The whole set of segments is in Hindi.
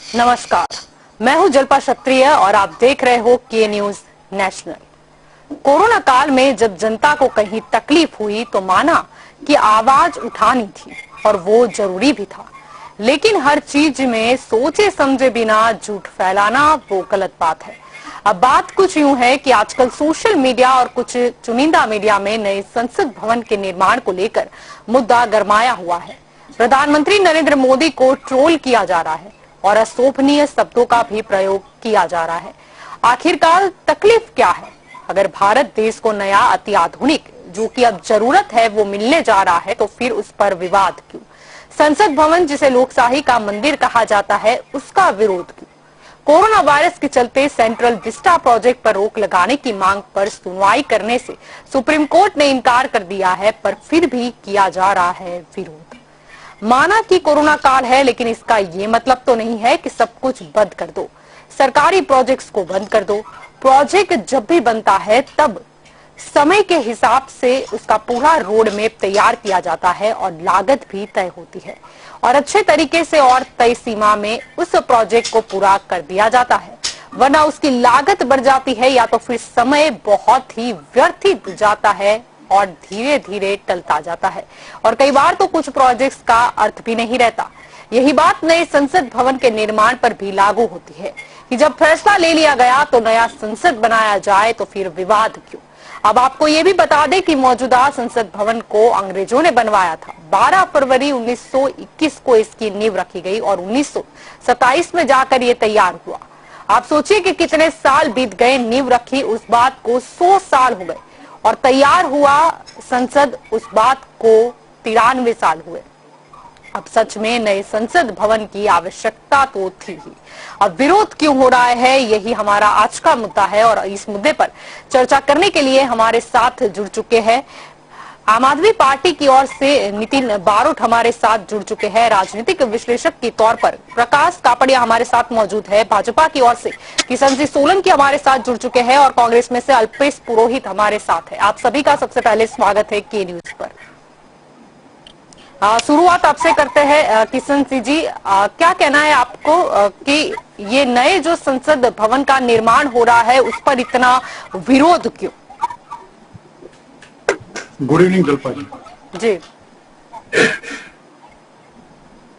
नमस्कार, मैं हूं जल्पा क्षत्रिय और आप देख रहे हो के न्यूज नेशनल। कोरोना काल में जब जनता को कहीं तकलीफ हुई तो माना कि आवाज उठानी थी और वो जरूरी भी था, लेकिन हर चीज में सोचे समझे बिना झूठ फैलाना वो गलत बात है। अब बात कुछ यूं है कि आजकल सोशल मीडिया और कुछ चुनिंदा मीडिया में नए संसद भवन के निर्माण को लेकर मुद्दा गरमाया हुआ है। प्रधानमंत्री नरेंद्र मोदी को ट्रोल किया जा रहा है और अशोभनीय शब्दों का भी प्रयोग किया जा रहा है। आखिरकार तकलीफ क्या है? अगर भारत देश को नया अति आधुनिक जो कि अब जरूरत है वो मिलने जा रहा है तो फिर उस पर विवाद क्यों? संसद भवन जिसे लोकशाही का मंदिर कहा जाता है उसका विरोध क्यों? कोरोना वायरस के चलते सेंट्रल विस्टा प्रोजेक्ट पर रोक लगाने की मांग पर सुनवाई करने से सुप्रीम कोर्ट ने इनकार कर दिया है, पर फिर भी किया जा रहा है विरोध। माना कि कोरोना काल है, लेकिन इसका ये मतलब तो नहीं है कि सब कुछ बंद कर दो, सरकारी प्रोजेक्ट्स को बंद कर दो। प्रोजेक्ट जब भी बनता है तब समय के हिसाब से उसका पूरा रोड मैप तैयार किया जाता है और लागत भी तय होती है और अच्छे तरीके से और तय सीमा में उस प्रोजेक्ट को पूरा कर दिया जाता है, वरना उसकी लागत बढ़ जाती है या तो फिर समय बहुत ही व्यर्थित जाता है और धीरे धीरे टलता जाता है और कई बार तो कुछ प्रोजेक्ट्स का अर्थ भी नहीं रहता। यही बात नए संसद भवन के निर्माण पर भी लागू होती है कि जब फैसला ले लिया गया तो नया संसद बनाया जाए तो फिर विवाद क्यों? अब आपको ये भी बता दें कि मौजूदा संसद भवन को अंग्रेजों ने बनवाया था। 12 फरवरी 1921 को इसकी नींव रखी गई और 1927 में जाकर ये तैयार हुआ। आप सोचिए कि कितने साल बीत गए, नींव रखी उस बात को 100 साल हो गए और तैयार हुआ संसद उस बात को 93 साल हुए। अब सच में नए संसद भवन की आवश्यकता तो थी ही। अब विरोध क्यों हो रहा है, यही हमारा आज का मुद्दा है और इस मुद्दे पर चर्चा करने के लिए हमारे साथ जुड़ चुके हैं आम आदमी पार्टी की ओर से नितिन बारोट हमारे साथ जुड़ चुके हैं, राजनीतिक विश्लेषक के तौर पर प्रकाश कापड़िया हमारे साथ मौजूद है, भाजपा की ओर से किशन सिंह सोलंकी हमारे साथ जुड़ चुके हैं और कांग्रेस में से अल्पेश पुरोहित हमारे साथ है। आप सभी का सबसे पहले स्वागत है के न्यूज पर। शुरुआत आपसे करते हैं किशन सिंह जी, क्या कहना है आपको कि ये नए जो संसद भवन का निर्माण हो रहा है उस पर इतना विरोध क्यों? गुड इवनिंग जल्पा जी। जी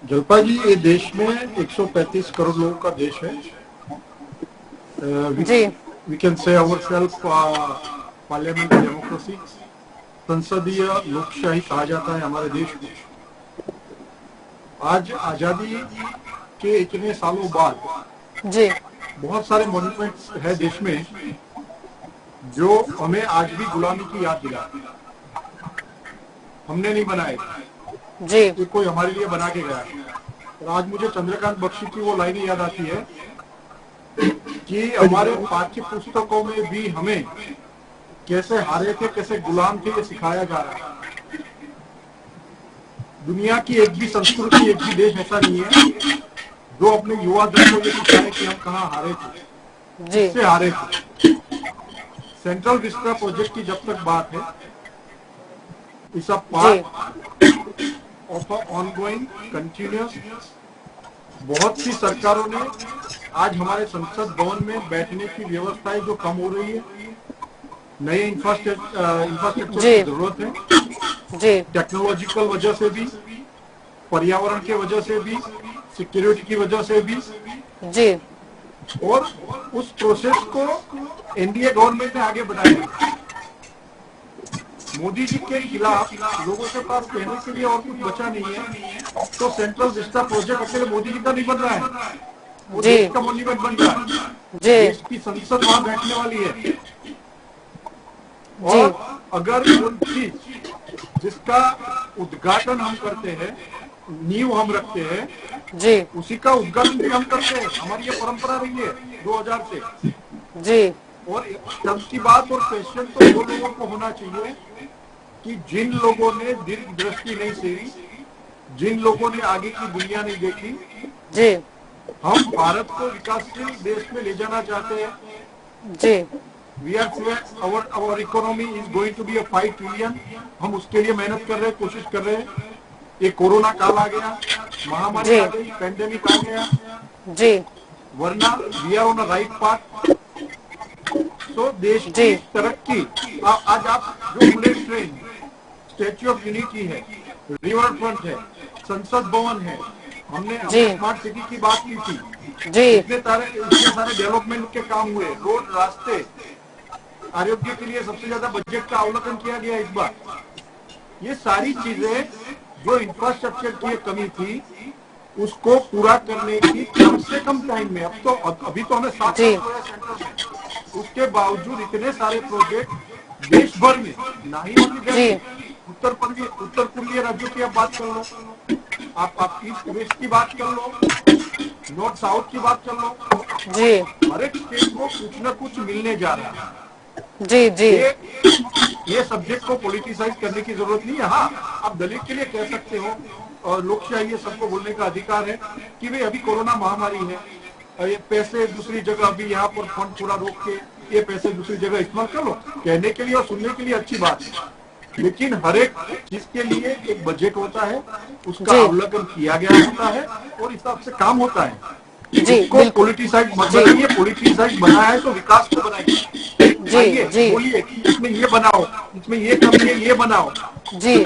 जल्पा जी, ये देश में 135 करोड़ लोगों का देश है। We can say ourselves parliament democracy, संसदीय लोकशाही कहा जाता है हमारे देश को। आज आजादी के इतने सालों बाद जी बहुत सारे मॉन्यूमेंट्स है देश में जो हमें आज भी गुलामी की याद दिलाते हैं। हमने नहीं बनाए जी, ये कोई हमारे लिए बना के गया। और आज मुझे चंद्रकांत बख्शी की वो लाइनें याद आती है कि हमारे पाठ्य पुस्तकों में भी हमें कैसे हारे थे, कैसे गुलाम थे, ये सिखाया जा रहा है। दुनिया की एक भी संस्कृति, एक भी देश ऐसा नहीं है जो अपने युवा दल को ये सिखाए कि हम कहाँ हारे थे, किससे हारे थे। सेंट्रल विस्टा प्रोजेक्ट की जब तक बात है, इस पार्ट ऑफ ऑनगोइंग कंटिन्यूअस। बहुत सी सरकारों ने आज हमारे संसद भवन में बैठने की व्यवस्थाएं जो कम हो रही है, नए इंफ्रास्ट्रक्चर की जरूरत है, टेक्नोलॉजिकल वजह से भी, पर्यावरण के वजह से भी, सिक्योरिटी की वजह से भी जी। और उस प्रोसेस को एनडीए गवर्नमेंट ने आगे बढ़ाया। मोदी जी के खिलाफ लोगों के पास कहने के लिए और कुछ बचा नहीं है, तो सेंट्रल विस्टा प्रोजेक्ट अकेले मोदी जी का नहीं बन रहा है, वो देश का मॉन्यूमेंट बन रहा है। देश की संसद वहां बैठने वाली है और अगर वो चीज जिसका उद्घाटन हम करते हैं, नींव हम रखते हैं जी, उसी का उद्घाटन भी हम करते हैं। हमारी ये परंपरा रही है 2000 से जी। और तब की बात और क्वेश्चन तो वो लोगों को होना चाहिए कि जिन लोगों ने दीर्घ दृष्टि नहीं सेवी, जिन लोगों ने आगे की दुनिया नहीं देखी जी। हम भारत को विकासशील देश में ले जाना चाहते हैं जी। We are our economy is going to be a 5 trillion। हम उसके लिए मेहनत कर रहे हैं, कोशिश कर रहे हैं। ये कोरोना काल आ गया, महामारी आ गई, पेंडेमिक आ गया, जी वरना we are on a right path. तो देश की तरक्की, आज आप जो bullet train, Statue of Unity है, रिवर फ्रंट है, संसद भवन है, हमने स्मार्ट सिटी की बात की थी जी, इतने सारे डेवलपमेंट के काम हुए, रोड, रास्ते, आरोग्य के लिए सबसे ज्यादा बजट का अवलोकन किया गया इस बार। ये सारी चीजें जो इंफ्रास्ट्रक्चर की कमी थी उसको पूरा करने की कम से कम टाइम में, अभी तो हमें 7 साल हुए सेंटर में, उसके बावजूद इतने सारे प्रोजेक्ट देश भर में, ना ही ओनली उत्तर पूर्वीय राज्यों की आप बात कर लो, आप ईस्ट वेस्ट की बात कर लो, नॉर्थ साउथ की बात कर लो जी, हर एक स्टेट को कुछ न कुछ मिलने जा रहा है। जी जी, ये सब्जेक्ट को पॉलिटिसाइज करने की जरूरत नहीं है। हाँ, आप दलित के लिए कह सकते हो, और लोकशाही सबको बोलने का अधिकार है कि भाई अभी कोरोना महामारी है, ये पैसे दूसरी जगह, अभी यहाँ पर फंड थोड़ा रोक के ये पैसे दूसरी जगह इस्तेमाल कर लो, कहने के लिए और सुनने के लिए अच्छी बात है, लेकिन हर एक चीज के लिए एक बजट होता है, उसका अवलोकन किया गया होता है और हिसाब से काम होता है। इसको पॉलिटिसाइज मत बनाइए, पॉलिटिसाइज बनाया है तो विकास को बनाइए। जी जी, बोलिए इसमें ये बनाओ, इसमें ये कमी है, ये बनाओ जी।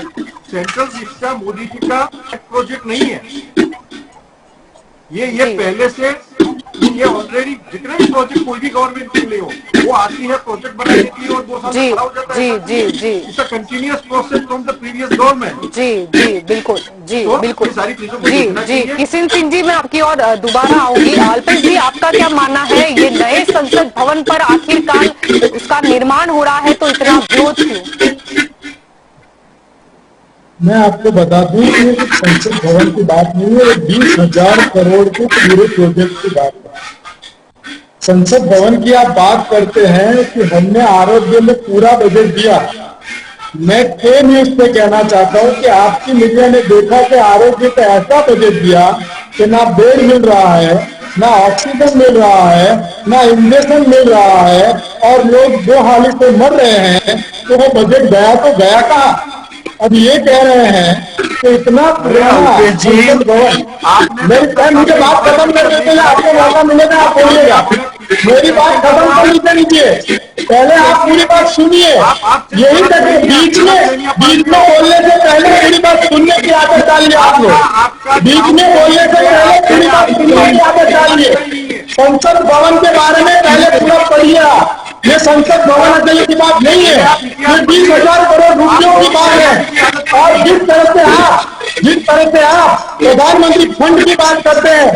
सेंट्रल विस्टा मोदी जी का प्रोजेक्ट नहीं है, ये पहले से, ये ऑलरेडी जितने भी प्रोजेक्ट कोई भी गवर्नमेंट के लिए हो, वो आती है, प्रोजेक्ट बना देती है और 2 साल में खड़ा हो जाता है। जी जी जी, it's a continuous process from the previous government. जी जी बिल्कुल, जी तो बिल्कुल, सारी चीजों को जी जी। किशन सिंह जी, मैं आपकी और दोबारा आऊंगी। अल्पेश जी, आपका क्या मानना है, ये नए संसद भवन पर आखिरकार उसका निर्माण हो रहा है तो इतना विरोध क्यों? मैं आपको बता दूं कि संसद भवन की बात नहीं है, 20,000 करोड़ के पूरे प्रोजेक्ट की बात है। संसद भवन की आप बात करते हैं कि हमने आरोग्य में पूरा बजट दिया। मैं के न्यूज पे कहना चाहता हूं कि आपकी मीडिया ने देखा कि आरोग्य का ऐसा बजट दिया कि ना बेड मिल रहा है, ना ऑक्सीजन मिल रहा है, ना इंजेक्शन मिल रहा है, और लोग 2 हालत से मर रहे हैं। तो वो बजट गया तो गया कहाँ? अब ये कह रहे हैं कि इतना पुराना संसद भवन, मुझे बात खत्म करने के लिए आपको मौका मिलेगा, आप बोलिएगा, मेरी बात खत्म करनी चाहिए, पहले आप पूरी बात सुनिए। यही तक बीच में बोलने से पहले पूरी बात सुनने की आदत डालिए। आप लोग बीच में बोलने से पहले पूरी बात सुनने की आदत डालिए। संसद भवन के बारे में पहले पूरा पढ़िए। ये संसद भवन अकेले की बात नहीं है, ये 20,000 करोड़ रुपयों की बात है। और जिस तरह से आप प्रधानमंत्री फंड की बात करते हैं,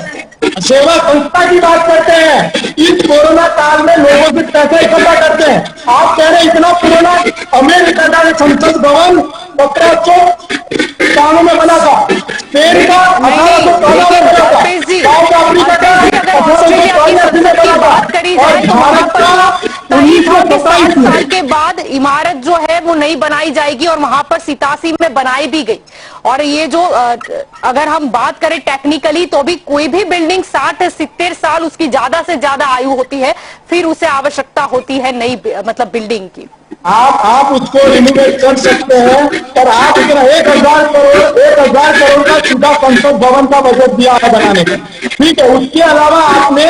सेवा संस्था की बात करते हैं, इस कोरोना काल में लोगों से पैसे इकट्ठा करते हैं। आप कह रहे हैं इतना पुराना, अमेरिका का संसद भवन 1791 में बना था, स्पेन का 1814 में बना था, साउथ अफ्रीका का 1882 में बना था, और भारत का 1927 साल के बाद इमारत जो है वो नहीं बनाई जाएगी, और वहां पर 87 में बनाई भी गई। और ये जो अगर हम बात करें टेक्निकली, तो भी कोई भी बिल्डिंग 60-70 साल उसकी ज्यादा से ज्यादा आयु होती है, फिर उसे आवश्यकता होती है नई मतलब बिल्डिंग की। आप उसको रिनोवेट कर सकते हैं, पर आप इतना 1,000 करोड़ का सीधा संसद भवन का बजट दिया है बनाने का, ठीक है। उसके अलावा आपने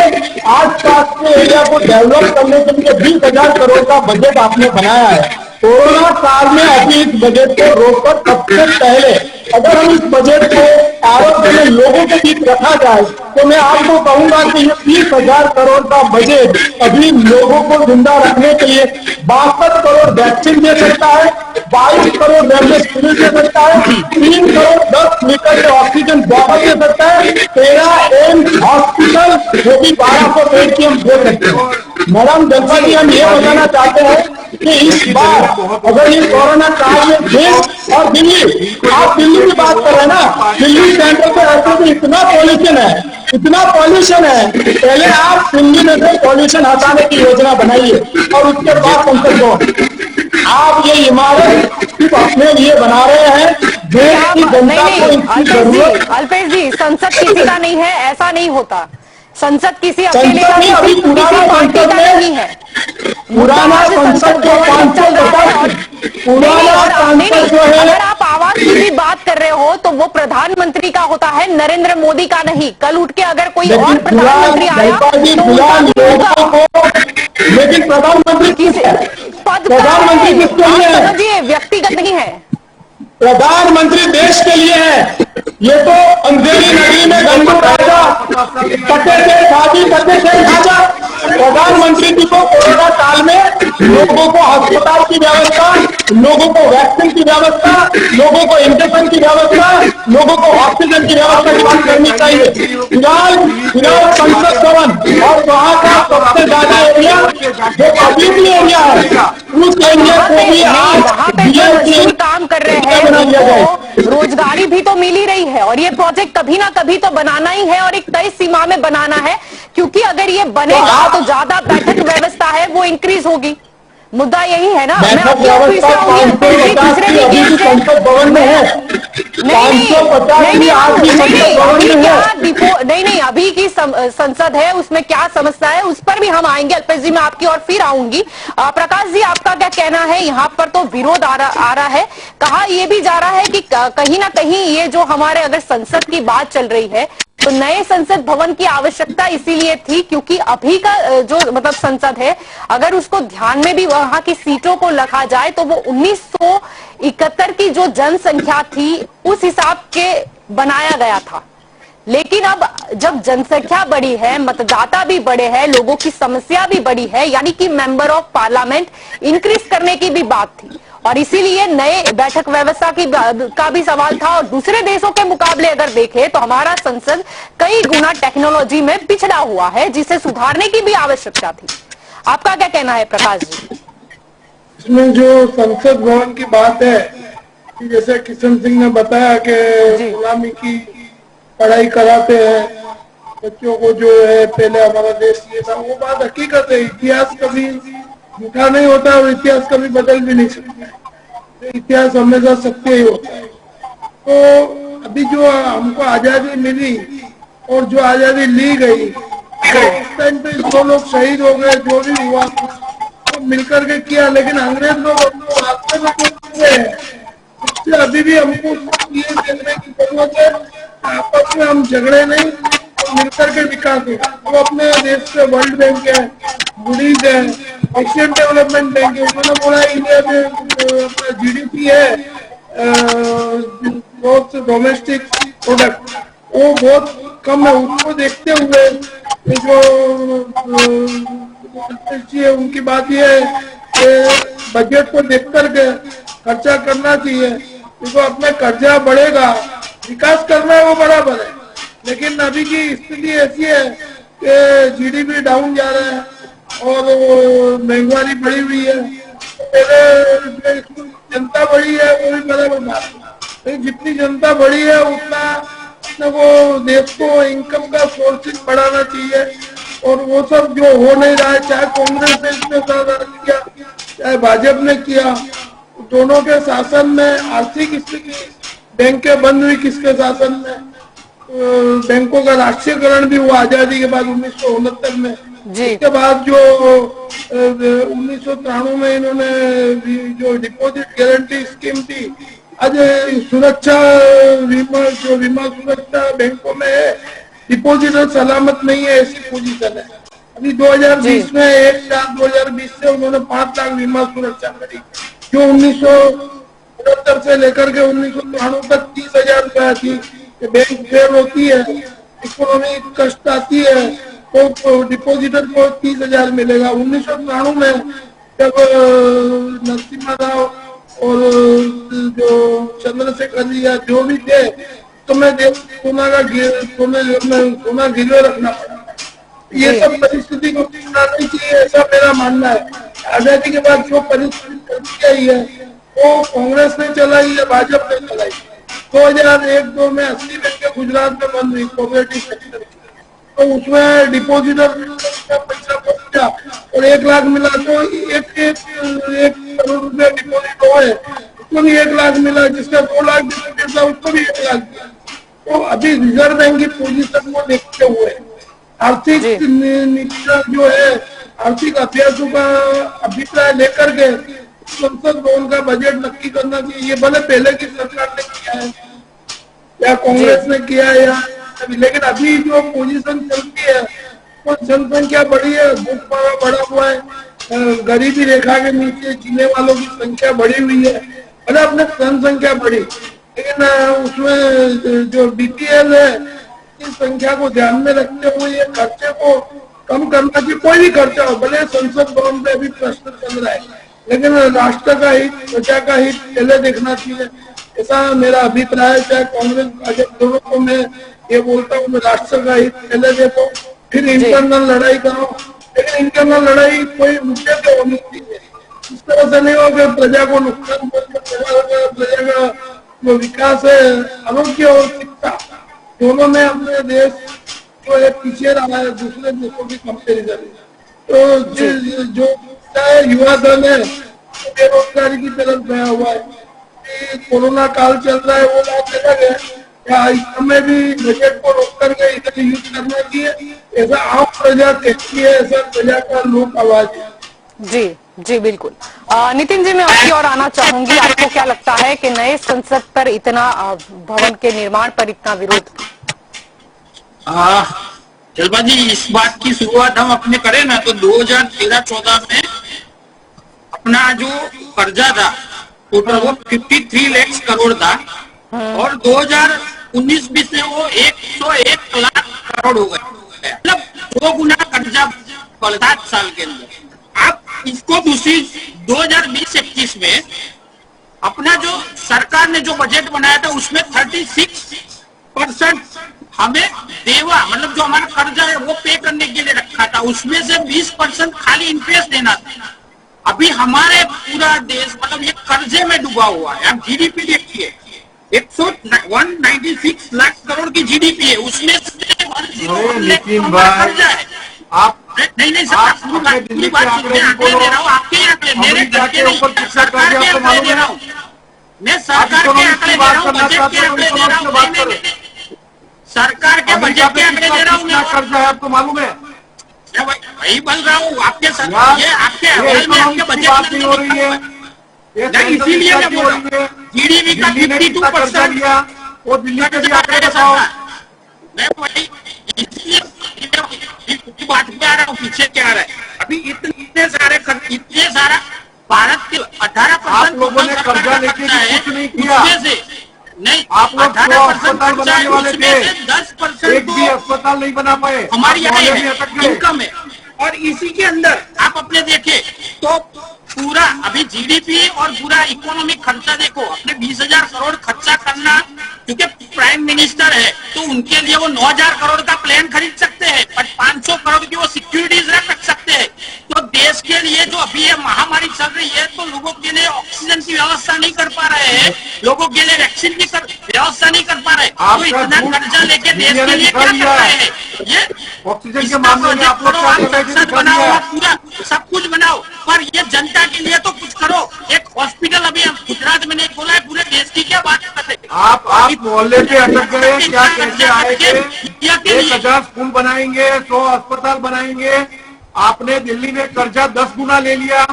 आसपास के एरिया को डेवलप करने के लिए 20,000 करोड़ का बजट आपने बनाया है। कोरोना काल में अभी इस बजट को रोककर सबसे पहले अगर हम इस बजट को आरोग्य में लोगों के बीच रखा जाए, तो मैं आपको कहूंगा कि ये 30,000 करोड़ का बजट अभी लोगों को जिंदा रखने के लिए 62 करोड़ वैक्सीन दे सकता है, 22 करोड़ रेमडेसिविर दे सकता है, 3 करोड़ 10 लीटर के ऑक्सीजन बॉटल दे सकता है, 13 एम्स हॉस्पिटल जो कि 1200 बेड की हम दे सकते हैं। मैडम जल्पा जी, हम ये बताना चाहते हैं कि इस बार अगर ये कोरोना काल में देश और दिल्ली, आप दिल्ली की बात कर रहे हैं ना, दिल्ली सेंटर पे ऐसे भी इतना पॉल्यूशन है, पहले आप दिल्ली में से पॉल्यूशन हटाने की योजना बनाइए और उसके बाद संसद को आप ये इमारत सिर्फ अपने लिए बना रहे हैं, देश की जनता को इसकी जरूरत। अल्पेश जी, संसद किसी का नहीं है, ऐसा नहीं होता। संसद किसी अकेले का, किसी पार्टी का नहीं है। पुराना संसद जो 550 पुराना संसद जो है, अगर आप आवाज की भी बात कर रहे हो तो वो प्रधानमंत्री का होता है, नरेंद्र मोदी का नहीं। कल उठ के अगर कोई और प्रधानमंत्री आया तो लोगों को, लेकिन प्रधानमंत्री पद प्रधानमंत्री किसके लिए है? समझिए, व्यक्तिगत नहीं है। प्रधानमंत्री देश के लिए है। ये तो अंधेरी नगरी में गंदू राजा कटे थे, शादी करते थे राजा। प्रधानमंत्री जी को कोरोना काल में लोगों को अस्पताल की व्यवस्था, लोगों को वैक्सीन की व्यवस्था, लोगों को इंजेक्शन की व्यवस्था, लोगों को ऑक्सीजन की व्यवस्था की बात करनी चाहिए। फिलहाल संसद भवन और वहाँ का सबसे ज्यादा एरिया जो पब्लिक एरिया है, उस एरिया को भी वहाँ पे जो मजदूर काम कर रहे हैं उनको रोजगारी भी तो मिल ही रही है, और ये प्रोजेक्ट कभी ना कभी तो बनाना ही है और एक तय सीमा में बनाना है, क्योंकि अगर ये बनेगा तो ज्यादा बैठक व्यवस्था है वो इंक्रीज होगी। मुद्दा यही है ना। मैं आपकी ऑफिस से आऊंगी, संसद भवन में है, नहीं, अभी की संसद है उसमें क्या समस्या है उस पर भी हम आएंगे। अल्पेश जी मैं आपकी और फिर आऊंगी। प्रकाश जी आपका क्या कहना है? यहाँ पर तो विरोध आ रहा है, कहा यह भी जा रहा है कि कहीं ना कहीं ये जो हमारे अगर संसद की बात चल रही है तो नए संसद भवन की आवश्यकता इसीलिए थी क्योंकि अभी का जो मतलब संसद है अगर उसको ध्यान में भी वहां की सीटों को रखा जाए तो वो 1971 की जो जनसंख्या थी उस हिसाब के बनाया गया था। लेकिन अब जब जनसंख्या बढ़ी है, मतदाता भी बढ़े हैं, लोगों की समस्या भी बढ़ी है, यानी कि मेंबर ऑफ पार्लियामेंट इंक्रीज करने की भी बात थी और इसीलिए नए बैठक व्यवस्था का भी सवाल था। और दूसरे देशों के मुकाबले अगर देखें तो हमारा संसद कई गुना टेक्नोलॉजी में पिछड़ा हुआ है जिसे सुधारने की भी आवश्यकता थी। आपका क्या कहना है प्रकाश जी? इसमें जो संसद भवन की बात है कि जैसे किशन सिंह ने बताया कि गुलामी की पढ़ाई कराते हैं बच्चों को, जो है पहले हमारा देश ये था, वो बात हकीकत है। इतिहास कभी झूठा नहीं होता और इतिहास कभी बदल भी नहीं सकता, तो इतिहास हमेशा सत्य ही होता है। तो अभी जो हमको आजादी मिली और जो आजादी ली गई उस टाइम पे जो लोग शहीद हो गए, जो भी हुआ तो मिलकर के किया, लेकिन अंग्रेज लोग हमको रास्ते में किए हैं, उससे अभी भी हमको ये देखने की जरूरत है आपस में हम झगड़े नहीं और मिलकर के विकास हो। तो अपने देश से वर्ल्ड बैंक है, मूडीज है, एशियन डेवलपमेंट बैंक है, उन्होंने बोला इंडिया में अपना GDP है ग्रोथ डोमेस्टिक प्रोडक्ट वो बहुत कम है। उसको देखते हुए जो उनकी बात ये है कि बजट को देख करके खर्चा करना चाहिए, क्योंकि अपने कर्जा बढ़ेगा, विकास करना है वो बराबर है, लेकिन अभी की स्थिति ऐसी है कि GDP डाउन जा रहा है और महंगाई बढ़ी हुई है। पहले जनता बढ़ी है वो भी बराबर बात है, लेकिन जितनी जनता बढ़ी है उतना वो देश को इनकम का सोर्सेज बढ़ाना चाहिए और वो सब जो हो नहीं रहा है, चाहे कांग्रेस ने इसमें किया चाहे भाजपा ने किया, दोनों के शासन में आर्थिक स्थिति, बैंकें बंद हुई किसके शासन में, बैंकों का राष्ट्रीयकरण भी हुआ आजादी के बाद 1969 में। इसके बाद जो 1993 में इन्होंने जो डिपॉजिट गारंटी स्कीम थी, आज सुरक्षा बीमा सुरक्षा बैंकों में है, डिपॉजिटर सलामत नहीं है, ऐसी पोजीशन है। अभी 2020 में 1/4/2020 से उन्होंने 5 लाख बीमा सुरक्षा करी, जो 1969 से लेकर के 1993 तक 30,000 रुपया थी। बैंक फेल होती है, इकोनॉमी कष्ट आती है तो डिपॉजिटर को 30,000 मिलेगा। 1993 में जब नरसिम्हा राव और जो चंद्रशेखर जी या जो भी थे, तो मैं सोना गिरवे रखना पड़ा। ये सब परिस्थिति को सुधारनी चाहिए, ऐसा मेरा मानना है। आजादी के बाद जो परिस्थिति आई है वो कांग्रेस ने चलाई या भाजपा ने चलाई। 2001-2 में 80 बैंक गुजरात में बंद हुई कोऑपरेटिव सेक्टर, तो उसमें डिपॉजिटर का पैसा पहुंचा और 1 लाख मिला, तो एक करोड़ रुपया डिपॉजिट हुए, उसको भी 1 लाख मिला, जिसका 2 लाख डिपॉजिट था उसको भी 1 लाख दिया। तो अभी रिजर्व बैंक की पोजीशन को देखते हुए आर्थिक नीतियां जो है आर्थिक अभ्यासों का अभिप्राय लेकर के संसद भवन का बजट नक्की करना चाहिए। ये भले पहले की सरकार ने किया है या कांग्रेस ने किया है या लेकिन अभी जो पोजीशन चलती है वो जनसंख्या बढ़ी है, भूखमरा बढ़ा हुआ है, गरीबी रेखा के नीचे जीने वालों की संख्या बढ़ी हुई है, भले अपने जनसंख्या बढ़ी लेकिन उसमें जो बीपीएल है इस संख्या को ध्यान में रखते हुए ये खर्चे को कम करना चाहिए। कोई भी खर्चा हो, भले संसद भवन पे अभी प्रश्न चल रहा है लेकिन राष्ट्र का हित, प्रजा का हित पहले देखना चाहिए, ऐसा मेरा अभिप्राय है। चाहे कांग्रेस भाजपा दोनों को मैं ये बोलता हूँ, राष्ट्र का हित पहले देखो फिर इंटरनल लड़ाई करो, लेकिन इंटरनल लड़ाई कोई मुद्दे पे होनी चाहिए। इस तरह से नहीं हो कि प्रजा को नुकसान पहुंचे, प्रजा का जो विकास है, आरोग्य और शिक्षा दोनों में अपने देश जो है पीछे रहा है दूसरे देशों की कंपेरिजन। तो जो युवा दल है बेरोजगारी की तरफ गया हुआ है, कोरोना काल चल रहा है वो बात अलग है, क्या हमें भी बजट को रोक करके इधर यूज करना चाहिए, ऐसा आम प्रजा कहती है, ऐसा प्रजा का लोक आवाज है। जी जी बिल्कुल। नितिन जी, मैं आपकी ओर आना चाहूंगी। आपको क्या लगता है कि नए संसद पर इतना भवन के निर्माण पर इतना विरोध? जलपा जी, इस बात की शुरुआत हम अपने करें ना तो 2013-14 में अपना जो कर्जा था टोटल वो 53 लाख करोड़ था और 2019-20 में वो 101 लाख करोड़ हो गए, मतलब 2 गुना कर्जा 7 साल के अंदर। अब इसको दूसरी 2020-21 में अपना जो सरकार ने जो बजट बनाया था उसमें 36% हमें देवा, मतलब जो हमारा कर्जा है वो पे करने के लिए रखा था, उसमें से 20% खाली इंटरेस्ट देना था। अभी हमारे पूरा देश मतलब ये कर्जे में डूबा हुआ है। आप जीडीपी देखिए, 196 लाख करोड़ की जीडीपी है, उसमें से कर्जा है। आप नहीं सर, पूरी बात आंकड़े दे रहा हूँ, आपके ही आंकड़े, मेरे करके नहीं, सरकार के आंकड़े दे रहा हूँ, मैं सरकार के आंकड़े दे रहा हूँ, बजट के आंकड़े दे रहा हूँ, सरकार के बजट के आंकड़े दे रहा हूँ मैं। कर्जा है आपको मालूम है? वही बोल रहा हूँ, आपके ये आपके अहवाल में आपके बजट में हो रही है, नहीं इसीलिए मैं बोल रहा हूँ। जीडीपी का 52% लिया, वो दिल्ली के भी आंकड़े बताओ। मैं वही इसलिए बात पे आ रहा हूँ, पीछे क्या आ रहा है। अभी इतने सारा भारत के 18% आप लोगों ने कर्जा लेके कुछ नहीं किया, नहीं आप लोग 18% बनाने वाले थे, 10% एक भी अस्पताल नहीं बना पाए, हमारी इनकम है। और इसी के अंदर आप अपने देखे तो पूरा अभी जीडीपी और पूरा इकोनॉमिक खर्चा देखो, अपने 20,000 करोड़ खर्चा करना, क्योंकि प्राइम मिनिस्टर है तो उनके लिए वो 9,000 करोड़ का प्लान खरीद सकते हैं, पर 500 करोड़ की वो सिक्योरिटीज रख सकते हैं। तो देश के लिए जो अभी ये महामारी चल रही है तो लोगों के लिए ऑक्सीजन की व्यवस्था नहीं कर पा रहे हैं, लोगों के लिए वैक्सीन की व्यवस्था नहीं कर पा रहे, तो इतना कर्जा लेके देश के लिए क्या कर रहे हैं? ये ऑक्सीजन के मामले में आप लोग बनाओ, पूरा सब कुछ बनाओ, पर ये जनता के लिए तो कुछ करो। एक हॉस्पिटल अभी गुजरात में नहीं खोला है, पूरे देश की क्या बात कर रहे? आप मोहल्ले पे अटक गए, क्या कैसे आएंगे? 1,000 स्कूल बनाएंगे, 100 अस्पताल बनाएंगे। आपने दिल्ली में कर्जा 10 गुना ले लिया,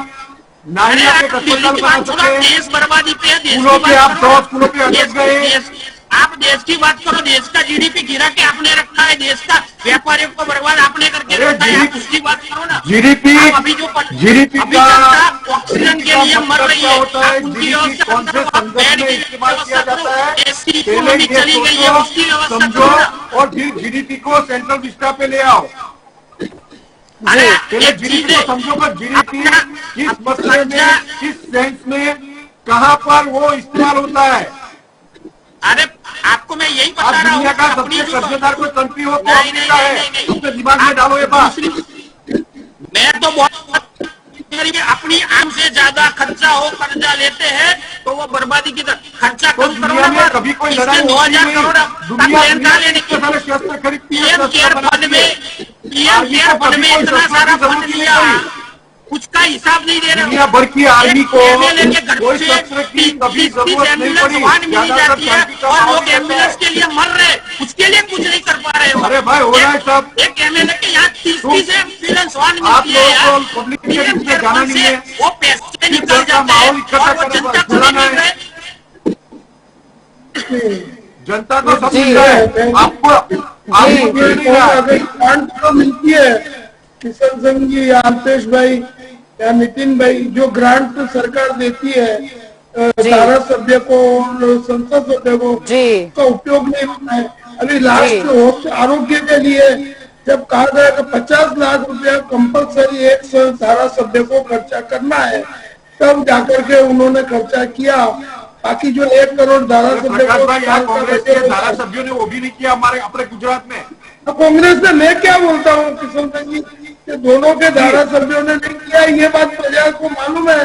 ना ही आप एक अस्पताल बना सके। देश बर्बादी पे, स्कूलों पे आप 100 स्कूलों पे अटक गए। आप देश की बात करो, देश का जीडीपी गिरा के आपने रखा है, देश का व्यापारियों को बर्बाद आपने करके रखा है, आप उसकी बात करो ना। जीडीपी का ऑक्सीजन के लिए मर रही है, होता है, जीडीपी कौन से संदर्भ में इस्तेमाल किया जाता है, इकोनॉमी चली गई है, उसकी व्यवस्था समझो और फिर जीडीपी को सेंट्रल विस्टा पे ले आओ। पहले जीडीपी को समझो कि जीडीपी किस मसले में, किस सेंस में, कहाँ पर वो इस्तेमाल होता है। अरे आपको मैं यही बता रहा हूँ, दुनिया का सबसे कर्जेदार कोई कंट्री हो तो अमेरिका है, अपने दिमाग में डालो ये बात। मैं तो बहुत अपनी आम से ज्यादा खर्चा हो, कर्जा लेते हैं तो वो बर्बादी की तरफ खर्चा तो कम करो दुनिया में ना। कभी कोई लड़ाई 2,000 करोड़ शस्त्र खरीदती है, पीएम केयर फंड में इतना सारा फंड लिया, उसका हिसाब नहीं दे रहे। दुनिया भर की आर्मी को घर कोई से शस्त्र की कभी जरूरत नहीं पड़ी, मिली जाती है और लोग एम्बुलेंस के लिए मर रहे, उसके लिए कुछ नहीं कर पा रहे हो। अरे भाई हो रहा है सब। एक एमएलए के यहाँ 30 से एक्सपीरियंस वन आप मिलती है लोगों यार। को पब्लिक के पीएम बीच में जाना केयर नहीं है, वो पैसे निकल डर का जाते माहौल हैं इकट्ठा और वो करना जनता को नहीं फैलाना मिल है। जी। जनता को सब जी। मिल रहा है, आपको आपको मिल नहीं रहा है। अगर ग्रांट तो मिलती है किशन सिंह जी या अल्पेश भाई या नितिन भाई, जो ग्रांट तो सरकार देती है जी। धारा सभ्य को और संसद सभ्य को, जी। उसका उपयोग नहीं होता है। अभी लास्ट आरोग्य के लिए जब कहा गया कि 50 लाख रुपया कंपलसरी एक धारा सभ्य को खर्चा करना है, तब जाकर के उन्होंने खर्चा किया। बाकी जो 1 करोड़ धारा सभ्य प्रकाश को भाई, यहाँ साल का कांग्रेस बजट के होता धारा है। सभ्यों ने वो भी नहीं किया हमारे अपने गुजरात में। तो कांग्रेस ने, मैं क्या बोलता हूँ किशन सिंह जी, कि दोनों के धारा सभ्यों ने नहीं किया, ये बात प्रजा को मालूम है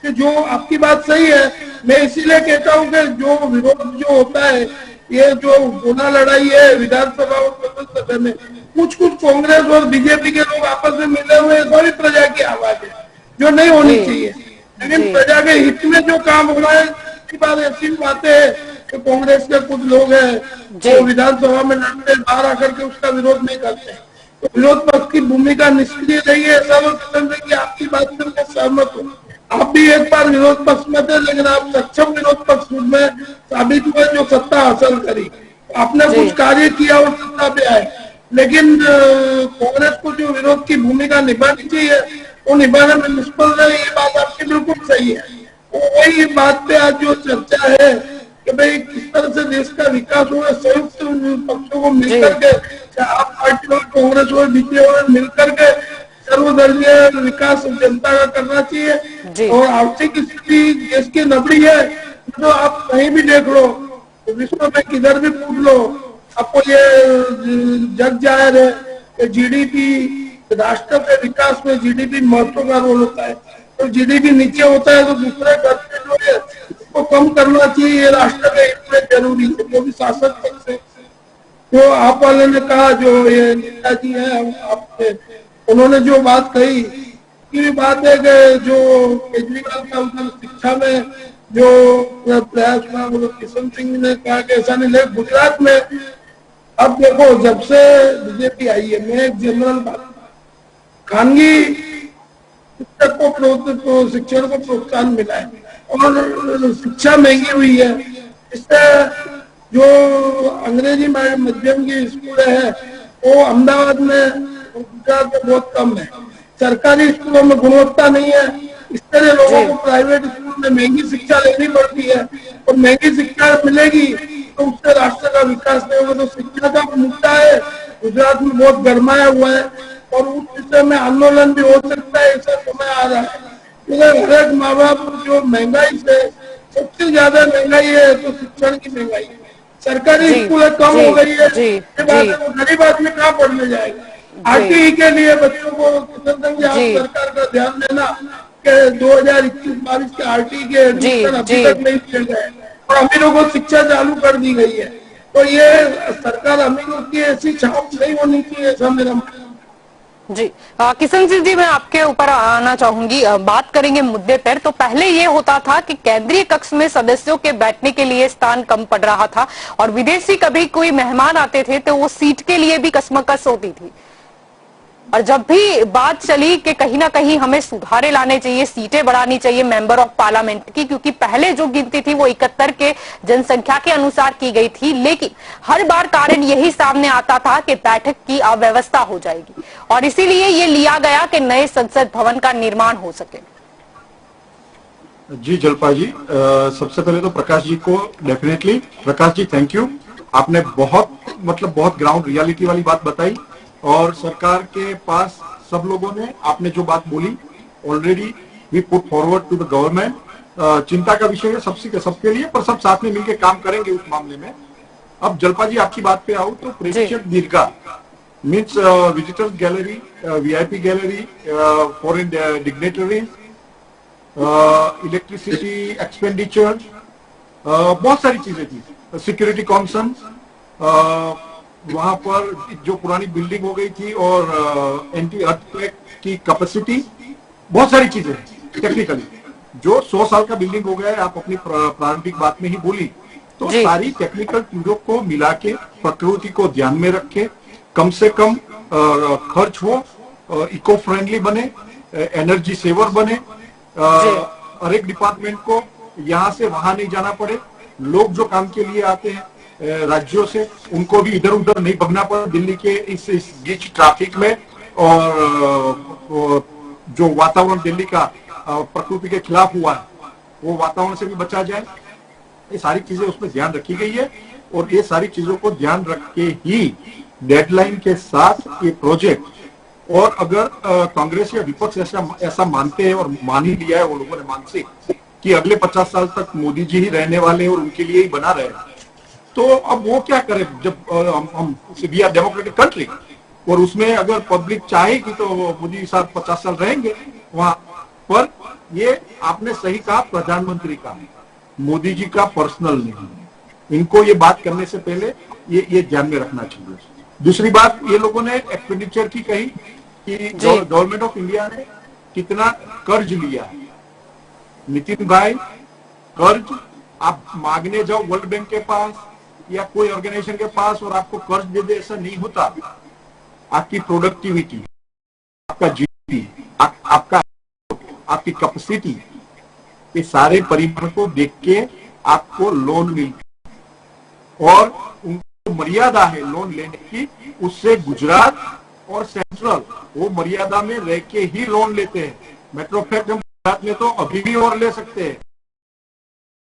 कि जो आपकी बात सही है। मैं इसीलिए कहता हूँ कि जो विरोध जो होता है, ये जो गोला लड़ाई है विधानसभा और संसद में, कुछ कांग्रेस और बीजेपी के लोग आपस में मिले हुए, सभी प्रजा की आवाज है जो नहीं होनी चाहिए। लेकिन प्रजा के हित में जो काम हो रहा है, इसकी बात ऐसी बातें है कि कांग्रेस के कुछ लोग हैं जो विधानसभा में लड़ते, बाहर आकर के उसका विरोध नहीं करते। तो विरोध पक्ष की भूमिका निष्क्रिय रही है। सब की आपकी बात से मैं सहमत हूँ। आप भी एक बार विरोध पक्ष में थे, लेकिन आप सक्षम विरोध पक्ष में साबित हुए जो सत्ता हासिल करी। आपने कुछ कार्य किया और सत्ता पे आए, लेकिन कांग्रेस को जो विरोध की भूमिका निभानी चाहिए वो निभाने में निष्फल रहे। ये बात आपकी बिल्कुल सही है। वही बात पे आज जो चर्चा है कि भाई किस तरह से देश का विकास हो, संयुक्त पक्षों को मिलकर के, चाहे आप पार्टी और कांग्रेस और बीजेपी और मिलकर के सर्वदलीय विकास जनता का करना चाहिए। और आर्थिक स्थिति देश की नबड़ी है, तो आप कहीं भी देख लो, विश्व में किधर भी पूछ लो, आपको ये जग जाहिर है कि जीडीपी, राष्ट्र के विकास में जीडीपी महत्व का रोल होता है। तो जीडीपी नीचे होता है तो दूसरे खर्चे जो है उसको कम करना चाहिए। ये राष्ट्र के हित में जरूरी है। जो भी शासक पक्ष है, जो आप वाले ने कहा, जो ये नेताजी है आपने, उन्होंने जो बात कही, की बात है कि जो केजरीवाल का उधर शिक्षा में जो प्रयास हुआ, वो किशन सिंह ने कहा कि ऐसा नहीं। लेकिन गुजरात में अब देखो, जब से बीजेपी आई है, मैं एक जनरल बात, खानगी शिक्षक को शिक्षण को प्रोत्साहन मिला है और शिक्षा महंगी हुई है। इससे जो अंग्रेजी माध्यम की स्कूल है वो अहमदाबाद में, गुजरात में बहुत कम है। सरकारी स्कूलों में गुणवत्ता नहीं है। इस तरह लोगों को प्राइवेट स्कूल में महंगी शिक्षा लेनी पड़ती है, और महंगी शिक्षा मिलेगी तो उससे राष्ट्र का विकास नहीं होगा। तो शिक्षा का मुद्दा है, गुजरात में बहुत गरमाया हुआ है और उस विषय में आंदोलन भी हो सकता है। ऐसा समय आ रहा है। हर एक माँ बाप जो महंगाई से, सबसे ज्यादा महंगाई है तो शिक्षण की महंगाई है। सरकारी स्कूल कम हो गई है, गरीब आदमी कहाँ पढ़ने जाएगा। आरटीई के लिए बच्चों को सरकार का ध्यान देना कि 2021-22 के आरटीई के एडमिशन अभी तक नहीं किए गए और अमीरों को शिक्षा चालू कर दी गई है। तो ये सरकार अमीरों की ऐसी छाप नहीं होनी चाहिए, ऐसा मेरा मानना है। जी किशन सिंह जी, मैं आपके ऊपर आना चाहूंगी। बात करेंगे मुद्दे पर। तो पहले ये होता था कि केंद्रीय कक्ष में सदस्यों के बैठने के लिए स्थान कम पड़ रहा था और विदेशी कभी कोई मेहमान आते थे तो वो सीट के लिए भी कसमकस होती थी। और जब भी बात चली कि कहीं ना कहीं हमें सुधारे लाने चाहिए, सीटें बढ़ानी चाहिए मेंबर ऑफ पार्लियामेंट की, क्योंकि पहले जो गिनती थी वो 71 के जनसंख्या के अनुसार की गई थी, लेकिन हर बार कारण यही सामने आता था कि बैठक की अव्यवस्था हो जाएगी और इसीलिए ये लिया गया कि नए संसद भवन का निर्माण हो सके। जी जलपा जी, सबसे पहले तो प्रकाश जी को definitely, Prakash ji thank you. आपने बहुत ग्राउंड रियलिटी वाली बात बताई और सरकार के पास सब लोगों ने, आपने जो बात बोली already we put forward to the government. चिंता का विषय है सबके लिए, पर सब साथ में मिलकर काम करेंगे उस मामले में। अब जलपा जी आपकी बात पे आऊं तो प्रेक्षक दीर्घा means visitors gallery, VIP gallery, foreign dignitaries, electricity expenditure, बहुत सारी चीजें थी, सिक्योरिटी कॉन्सर्न, वहां पर जो पुरानी बिल्डिंग हो गई थी और एंटी अर्थक्वेक की कैपेसिटी, बहुत सारी चीजें टेक्निकली। जो 100 साल का बिल्डिंग हो गया है, आप अपनी प्रारंभिक बात में ही बोली, तो सारी टेक्निकल चीजों को मिला के प्रकृति को ध्यान में रखे, कम से कम खर्च हो इको फ्रेंडली बने, एनर्जी सेवर बने, हर एक डिपार्टमेंट को यहाँ से वहां नहीं जाना पड़े, लोग जो काम के लिए आते हैं राज्यों से उनको भी इधर उधर नहीं भगना पड़े दिल्ली के इस गिच ट्रैफिक में, और जो वातावरण दिल्ली का प्रकृति के खिलाफ हुआ है वो वातावरण से भी बचा जाए। ये सारी चीजें उसमें ध्यान रखी गई है और ये सारी चीजों को ध्यान रख के ही डेडलाइन के साथ ये प्रोजेक्ट, और अगर कांग्रेस या विपक्ष ऐसा मानते हैं और मान ही लिया है वो लोगों ने मानसिक कि अगले 50 साल तक मोदी जी ही रहने वाले और उनके लिए ही बना रहे, तो अब वो क्या करे जब हम वी आर डेमोक्रेटिक कंट्री और उसमें अगर पब्लिक चाहेगी तो मोदी साहब 50 साल रहेंगे वहां पर। ये आपने सही कहा, प्रधानमंत्री का, मोदी जी का पर्सनल नहीं। इनको ये बात करने से पहले ये ध्यान में रखना चाहिए। दूसरी बात, ये लोगों ने एक्सपेंडिचर की कही कि गवर्नमेंट ऑफ इंडिया ने कितना कर्ज लिया है। नितिन भाई, कर्ज आप मांगने जाओ वर्ल्ड बैंक के पास या कोई ऑर्गेनाइजेशन के पास और आपको कर्ज दे दे, ऐसा नहीं होता। आपकी प्रोडक्टिविटी, आपका जीडीपी, आपका आपकी कैपेसिटी, ये सारे परिमाण को देख के आपको लोन मिलता है और उनको मर्यादा है लोन लेने की। उससे गुजरात और सेंट्रल वो मर्यादा में रह के ही लोन लेते हैं। मेट्रो फैक्ट हम गुजरात में तो अभी भी और ले सकते हैं,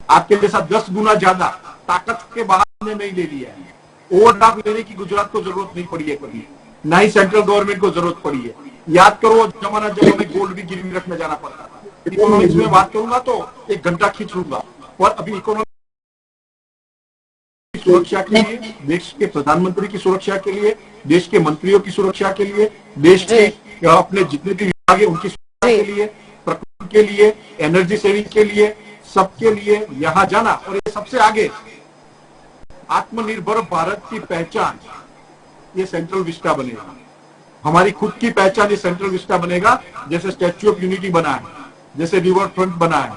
आपके जैसा 10 गुना ज्यादा ताकत के बाहर ने नहीं ले लिया है। ओवरड्राफ्ट लेने की गुजरात को जरूरत नहीं पड़ी है कभी, ना ही सेंट्रल गवर्नमेंट को जरूरत पड़ी है। याद करो जमाना जब हमें गोल्ड भी गिरवी रखने जाना पड़ता था। इकोनॉमिक्स में बात करूंगा तो 1 घंटा खींच लूंगा, और अभी इकोनॉमिक सुरक्षा के लिए, देश के प्रधानमंत्री की सुरक्षा के लिए, देश के मंत्रियों की सुरक्षा के लिए, देश के अपने जितने भी विभाग है उनकी सुरक्षा के लिए, प्रकृति के लिए, एनर्जी सेविंग के लिए, सबके लिए यहाँ जाना। और ये सबसे आगे आत्मनिर्भर भारत की पहचान ये सेंट्रल विस्टा बनेगा। हमारी खुद की पहचान ये सेंट्रल विस्टा बनेगा। जैसे स्टैच्यू ऑफ यूनिटी बना है, जैसे रिवर फ्रंट बना है,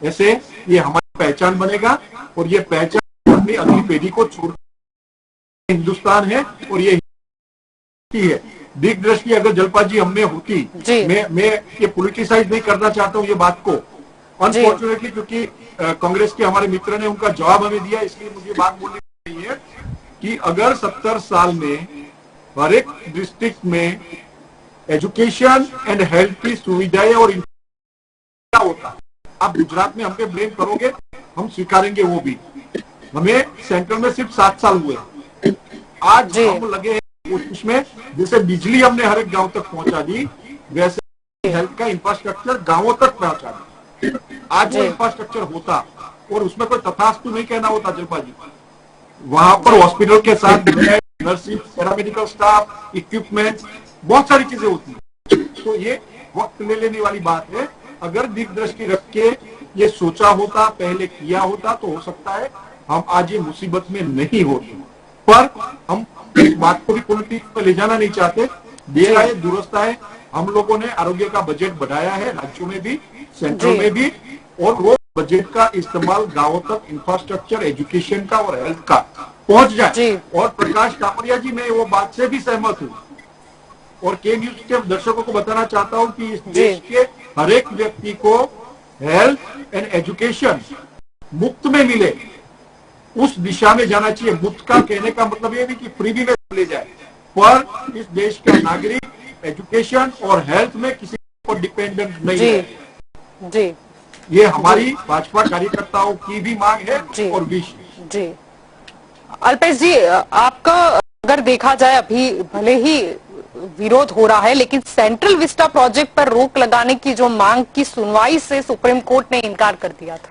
ऐसे ये हमारी पहचान बनेगा। और ये पहचान अपनी अगली पीढ़ी को छोड़, हिंदुस्तान है और ये है। दिग्दृष्टि अगर जलपा जी हमने होती, मैं ये पॉलिटिसाइज नहीं करना चाहता हूँ ये बात को, अनफॉर्चुनेटली क्योंकि कांग्रेस के हमारे मित्र ने उनका जवाब हमें दिया, इसलिए मुझे बात बोलनी चाहिए है कि अगर 70 साल में हर एक डिस्ट्रिक्ट में एजुकेशन एंड हेल्थ की सुविधाएं और क्या होता, आप गुजरात में हम पे ब्लेम करोगे, हम स्वीकारेंगे वो भी। हमें सेंट्रल में सिर्फ 7 साल हुए, आज हम लगे हैं उसमें, जैसे बिजली हमने हर एक गांव तक पहुंचा दी, वैसे हेल्थ का इंफ्रास्ट्रक्चर गांवों तक पहुंचा दी। आज वो इंफ्रास्ट्रक्चर होता और उसमें कोई तथास्तु नहीं कहना होता जलपा जी। वहां पर हॉस्पिटल के साथ नर्सिंग, पैरामेडिकल स्टाफ, इक्विपमेंट, बहुत सारी चीजें होती है। तो ये वक्त ले लेने वाली बात है। अगर दिग्दृष्टि रख के ये सोचा होता, पहले किया होता, तो हो सकता है हम आज ये मुसीबत में नहीं होते। पर हम इस बात को भी पॉलिटिक्स में ले जाना नहीं चाहते। देर आए दुरुस्त आए, हम लोगों ने आरोग्य का बजट बढ़ाया है, राज्यों में भी, सेंट्रल में भी, और वो बजट का इस्तेमाल गांवों तक इंफ्रास्ट्रक्चर, एजुकेशन का और हेल्थ का पहुंच जाए। और प्रकाश कापड़िया जी, मैं वो बात से भी सहमत हूँ और के न्यूज के दर्शकों को बताना चाहता हूँ कि इस देश के हर एक व्यक्ति को हेल्थ एंड एजुकेशन मुफ्त में मिले, उस दिशा में जाना चाहिए। मुफ्त का कहने का मतलब ये भी कि फ्रीबी में ले जाए, पर इस देश का नागरिक एजुकेशन और हेल्थ में किसी पर डिपेंडेंट नहीं है। जी, ये हमारी भाजपा कार्यकर्ताओं की भी मांग है और विश। जी, अल्पेश जी, आपका अगर देखा जाए अभी भले ही विरोध हो रहा है, लेकिन सेंट्रल विस्टा प्रोजेक्ट पर रोक लगाने की जो मांग की सुनवाई से सुप्रीम कोर्ट ने इनकार कर दिया था।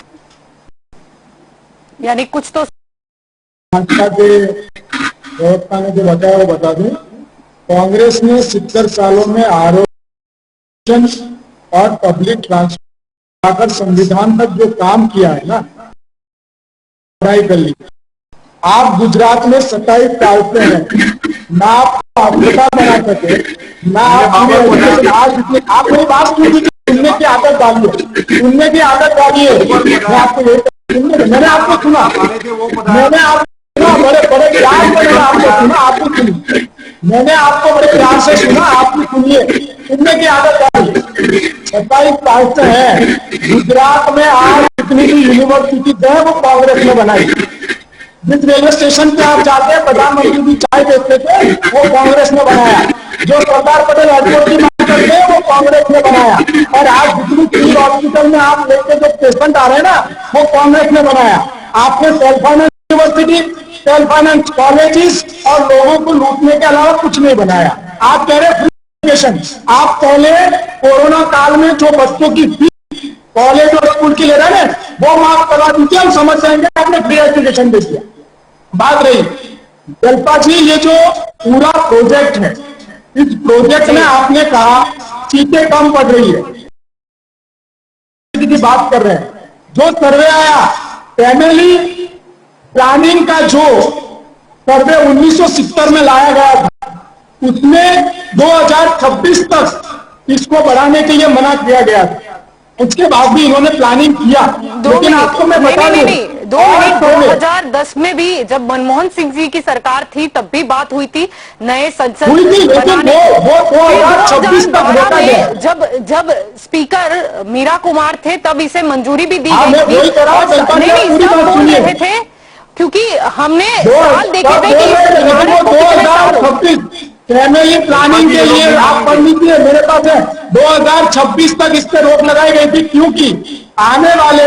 यानी कुछ तो भाजपा के प्रवक्ता ने जो बताया वो बता दूं। कांग्रेस ने 70 सालों में आरोप और पब्लिक ट्रांसपोर्ट आकर संविधान तक जो काम किया है ना, पढ़ाई कर ली। आप गुजरात में 27 टालते हैं, ना आप अभिनेता बना सके, ना आप मेरी बात सुनने की आदत डालिए, सुनने की आदत डालिए। मैं आपको मैंने आपको सुना, मैंने आपको सुना, बड़े बड़े प्यार से मैंने आपको सुना, आपको सुनी। मैंने आपको बड़े प्यार से सुना, आप भी सुनिए, सुनने की आदत है। 27 साल से है गुजरात में, आज जितनी भी यूनिवर्सिटी है वो कांग्रेस ने बनाई। जिस रेलवे स्टेशन पे आप जाते हैं प्रधानमंत्री जी चाय बेचते थे वो कांग्रेस ने बनाया। जो सरदार पटेल एयरपोर्ट की मांग करते हैं वो कांग्रेस ने बनाया। और आज जितनी सिविल हॉस्पिटल में आप लेके जो पेशेंट आ रहे हैं ना वो कांग्रेस ने बनाया। आपने self finance university, self finance colleges और लोगों को लूटने के अलावा कुछ नहीं बनाया। आप कह रहे फ्री एजुकेशन, आप पहले कोरोना काल में जो बच्चों की फीस कॉलेज और स्कूल की ले रहे हैं वो माफ करवा दीजिए, हम समझ जाएंगे आपने फ्री एजुकेशन दे दिया। बात रही जल्पा जी, ये जो पूरा प्रोजेक्ट है, इस प्रोजेक्ट में आपने कहा सीटें कम पड़ रही है की बात कर रहे हैं। जो सर्वे आया फैमिली प्लानिंग का, जो सर्वे 1970 में लाया गया था, उसमें 2026 तक इसको बढ़ाने के लिए मना किया गया था। उसके बाद भी इन्होंने प्लानिंग किया। लेकिन आपको मैं बता दूं, 2010 में भी जब मनमोहन सिंह जी की सरकार थी तब भी बात हुई थी नए संसद हुई थी, लेकिन वो 2026 तक होता है। जब स्पीकर मीरा कुमार थे तब इसे मंजूरी भी दी मैं गई वही थी। कह रहा हूं, जनता ने पूरी बात बोल सुनी रहे है। थे क्योंकि हमने साल देखे थे कि इस लेकिन वो 2026 फैमिली प्लानिंग के लिए आप पढ़ लीजिए, मेरे पास है। 2026 तक इस पे रोक लगाई गई थी क्योंकि आने वाले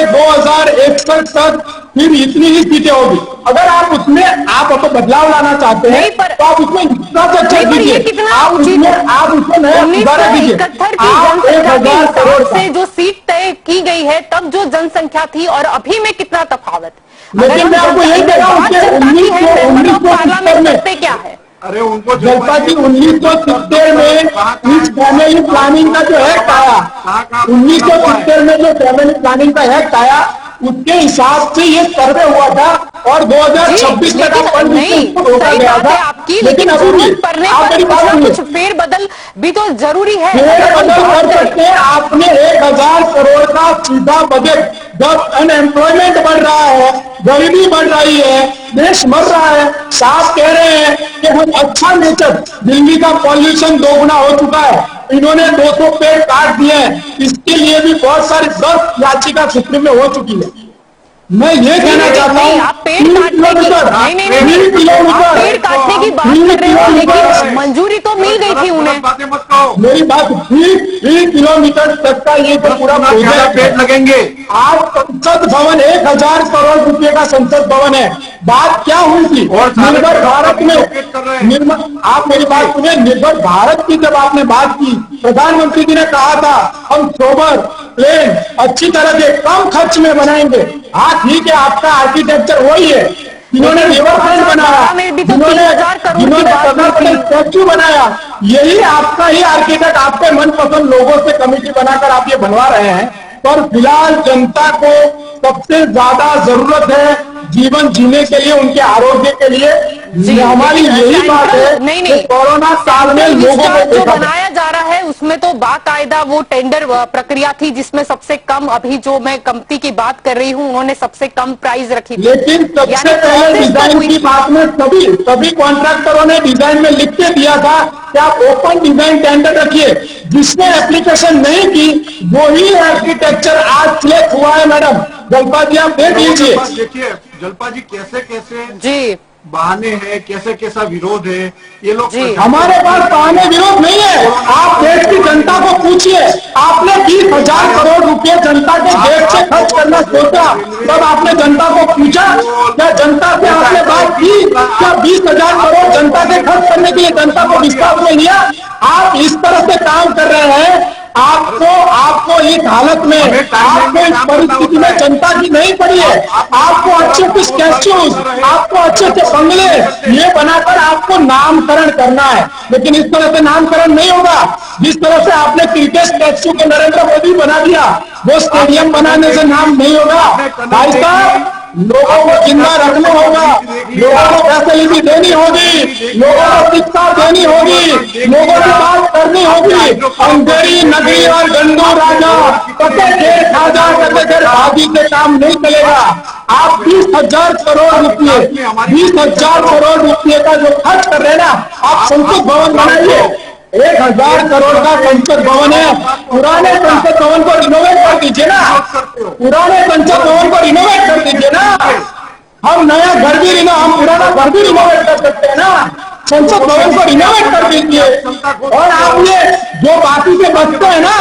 2061 तक फिर इतनी ही सीटें होगी। अगर आप उसमें आप तो बदलाव लाना चाहते हैं तो आप उसमें इंफ्रास्ट्रक्चर दीजिए, आप उसमें नया सुधार कीजिए। आप 1000 करोड़ से जो सीट तय की गई है तब जो जनसंख्या थी और अभी में कितना तफावत? लेकिन मैं आपको यही कह रहा हूँ कि 1970 में क्या है? अरे उनको जल्पा जी 1970 में इस फैमिली प्लानिंग का जो एक्ट आया, 1970 में जो फैमिली प्लानिंग का एक्ट आया उसके हिसाब से ये सर्वे हुआ था और 2026 तक आप पढ़ लीजिए उसको रोका गया था। आपकी लेकिन जरूरत पड़ने पर कुछ फेर बदल भी तो जरूरी है। फेर बदल कर सकते हैं। आपने 1000 करोड़ का सीधा बजट, जब अनएम्प्लॉयमेंट बढ़ रहा है, गरीबी बढ़ रही है, देश मर रहा है, साफ कह रहे हैं कि हम अच्छा नेचर, दिल्ली का पॉल्यूशन 2 गुना हो चुका है, इन्होंने 200 पेड़ काट दिए हैं, इसके लिए भी बहुत सारी 10 याचिका सुप्रीम में हो चुकी है। मैं ये कहना चाहता हूँ आप पेड़ काटने की पेड़ काटने की बात कर रहे हो, लेकिन मंजूरी तो मिल गई थी उन्हें। बातें मत कहो। मेरी बात 3 किलोमीटर तक का ये तो पूरा प्रोजेक्ट पेड़ लगेंगे। आज संसद भवन 1000 करोड़ रुपए का संसद भवन है। बात क्या हुई थी और निर्भर भारत में, आप मेरी बात सुनिए, निर्भर भारत की जब आपने बात की, प्रधानमंत्री जी ने कहा था हम सोबर प्लेन अच्छी तरह से कम खर्च में बनाएंगे। हाँ ठीक है, आपका आर्किटेक्चर वही है, जिन्होंने रिवर फ्रंट बनाया, जिन्होंने सरदार पटेल स्टैच्यू बनाया, यही आपका ही आर्किटेक्ट आपके मनपसंद लोगों से कमेटी बनाकर आप ये बनवा रहे हैं। पर फिलहाल जनता को सबसे ज्यादा जरूरत है जीवन जीने के लिए, उनके आरोग्य के लिए। हमारी यही बात है। नहीं, कोरोना काल में लोगों को जो बनाया जा रहा है उसमें तो बाकायदा वो टेंडर प्रक्रिया थी जिसमें सबसे कम, अभी जो मैं कंपनी की बात कर रही हूँ उन्होंने सबसे कम प्राइस रखी थी। लेकिन सबसे पहले डिजाइन की बात में सभी कॉन्ट्रैक्टरों ने डिजाइन में लिख के दिया था कि आप ओपन डिजाइन टेंडर रखिए। जिसने एप्लीकेशन नहीं की वही आर्किटेक्चर आज सिलेक्ट हुआ है। मैडम जल्पा जी आप देख लीजिए। देखिए जल्पा जी कैसे कैसे जी बहाने हैं, कैसे कैसा विरोध है ये लोग। हमारे पास बहाने विरोध नहीं है। आप देश की जनता को पूछिए, आपने 20,000 करोड़ रुपए जनता के देश से खर्च करना सोचा, तब आपने जनता को पूछा क्या? जनता से आपने बात की क्या? 20,000 करोड़ जनता से खर्च करने के लिए जनता को विश्वास नहीं लिया? आप इस तरह से काम कर रहे हैं। आपको इस हालत में, आपको इस परिस्थिति में जनता की नहीं पड़ी है। आपको अच्छे स्टैच्यूज, आपको अच्छे बंगले ये बनाकर आपको नामकरण करना है, लेकिन इस तरह से नामकरण नहीं होगा। जिस तरह से आपने क्रिकेट स्टैच्यू को नरेंद्र मोदी बना दिया, वो स्टेडियम बनाने से नाम नहीं होगा। भाई साहब लोगों को जिंदा रखना होगा, लोगों को फैसिलिटी देनी होगी, लोगों को शिक्षा देनी होगी, लोगों से बात करनी होगी। अंधेरी नगरी और गंडू राजा कते देर खाजा कते देर भाजी से काम नहीं चलेगा। आप 20,000 करोड़ रुपए, 20,000 करोड़ रुपए का जो खर्च कर रहे हैं ना, आप संसद भवन बनाइए। 1,000 करोड़ का संसद भवन है, पुराने संसद भवन को रिनोवेट कर दीजिए ना, पुराने संसद भवन को रिनोवेट कर दीजिए ना। हम नया घर भी हम पुराना घर भी रिनोवेट कर सकते हैं ना। संसद भवन को रिनोवेट कर दीजिए। और आप ये जो बाकी के बचते हैं ना,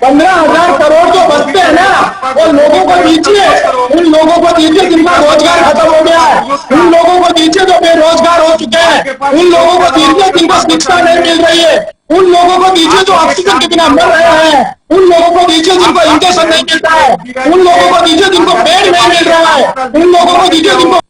15,000 करोड़ जो बचते हैं ना, वो लोगों को दीजिए। उन लोगों को दीजिए जिनका रोजगार खत्म हो गया है, उन लोगों को दीजिए जो बेरोजगार हो चुके हैं, उन लोगों को दीजिए जिनको शिक्षा नहीं मिल रही है, उन लोगों को दीजिए जो ऑक्सीजन के बिना मर रहे हैं, उन लोगों को दीजिए जिनको इंजेक्शन नहीं मिल रहा है, उन लोगों को दीजिए जिनको बेड नहीं मिल रहा है, उन लोगों को दीजिए जिनको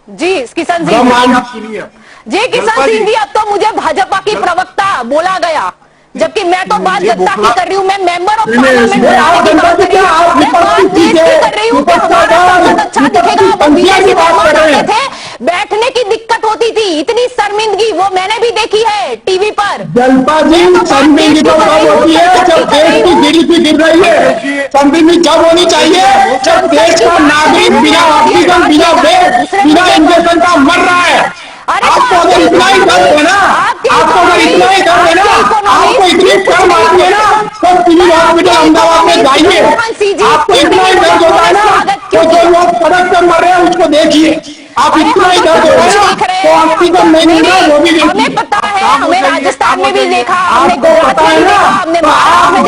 जी किशन सिंह आप सुनिए। जी किशन सिंह जी, अब तो मुझे भाजपा की प्रवक्ता बोला गया, जबकि मैं तो बात जनता की कर रही हूँ। मैं मेंबर ऑफ पार्लियामेंट बनाने की बात कर रही हूँ, मैं बात देश की कर रही हूँ कि हमारा संसद अच्छा दिखेगा। वो विदेशी मेहमान आते थे, बैठने की दिक्कत होती थी, इतनी शर्मिंदगी वो मैंने भी देखी है टीवी पर। जल्पा जी, शर्मिंदगी तो तब होती है जब देश की जीडीपी गिर रही है। शर्मिंदगी जब होनी चाहिए जब देश का नागरिक बिना ऑक्सीजन, बिना बेड, बिना इंजेक्शन का मर रहा है। आपको अगर इतना ही दर्द है ना, आपको अगर इतना ही दर्द है ना, आपको इतनी शर्म आती है ना, तो सिविल हॉस्पिटल अहमदाबाद में जाइए। आपको इतना ही दर्द होता है ना, तो जो लोग सड़क पर मर रहे हैं उसको देखिए। आप इतना ही दर्द होता है ना, तो ऑक्सीजन नहीं मिल रहा वो भी देखिए। हमें पता है, हमें राजस्थान में भी देखा, हमने आपको पता है ना, हमने महाराष्ट्र में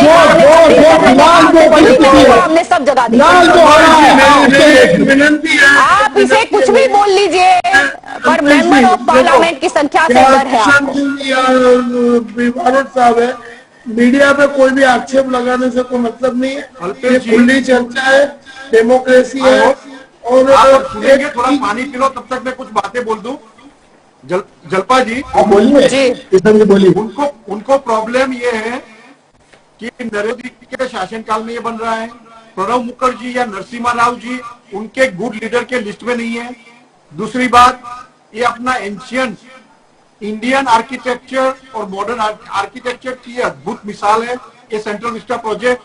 देखा, हमने सब जगह लाल जो हो रहा है। एक विनंती है, आप इसे कुछ भी बोल लीजिए, पर मेंबर ऑफ पार्लियामेंट की संख्या से डर है आपको। साहब है, मीडिया पे कोई भी आक्षेप लगाने से कोई मतलब नहीं है। ये खुली चर्चा है, डेमोक्रेसी है। और आप सुनेंगे, थोड़ा पानी पी लो, तब तक मैं कुछ बातें बोल दूं। जल्पा जी आप बोलिए किशन जी, बोलिए। उनको प्रॉब्लम ये है कि नरेंद्र मोदी के शासनकाल में ये बन रहा है। प्रणब मुखर्जी या नरसिम्हा राव जी उनके गुड लीडर के लिस्ट में नहीं है। दूसरी बात, ये अपना एंशियंट इंडियन आर्किटेक्चर और मॉडर्न आर्किटेक्चर की अद्भुत मिसाल है ये सेंट्रल विस्टा प्रोजेक्ट।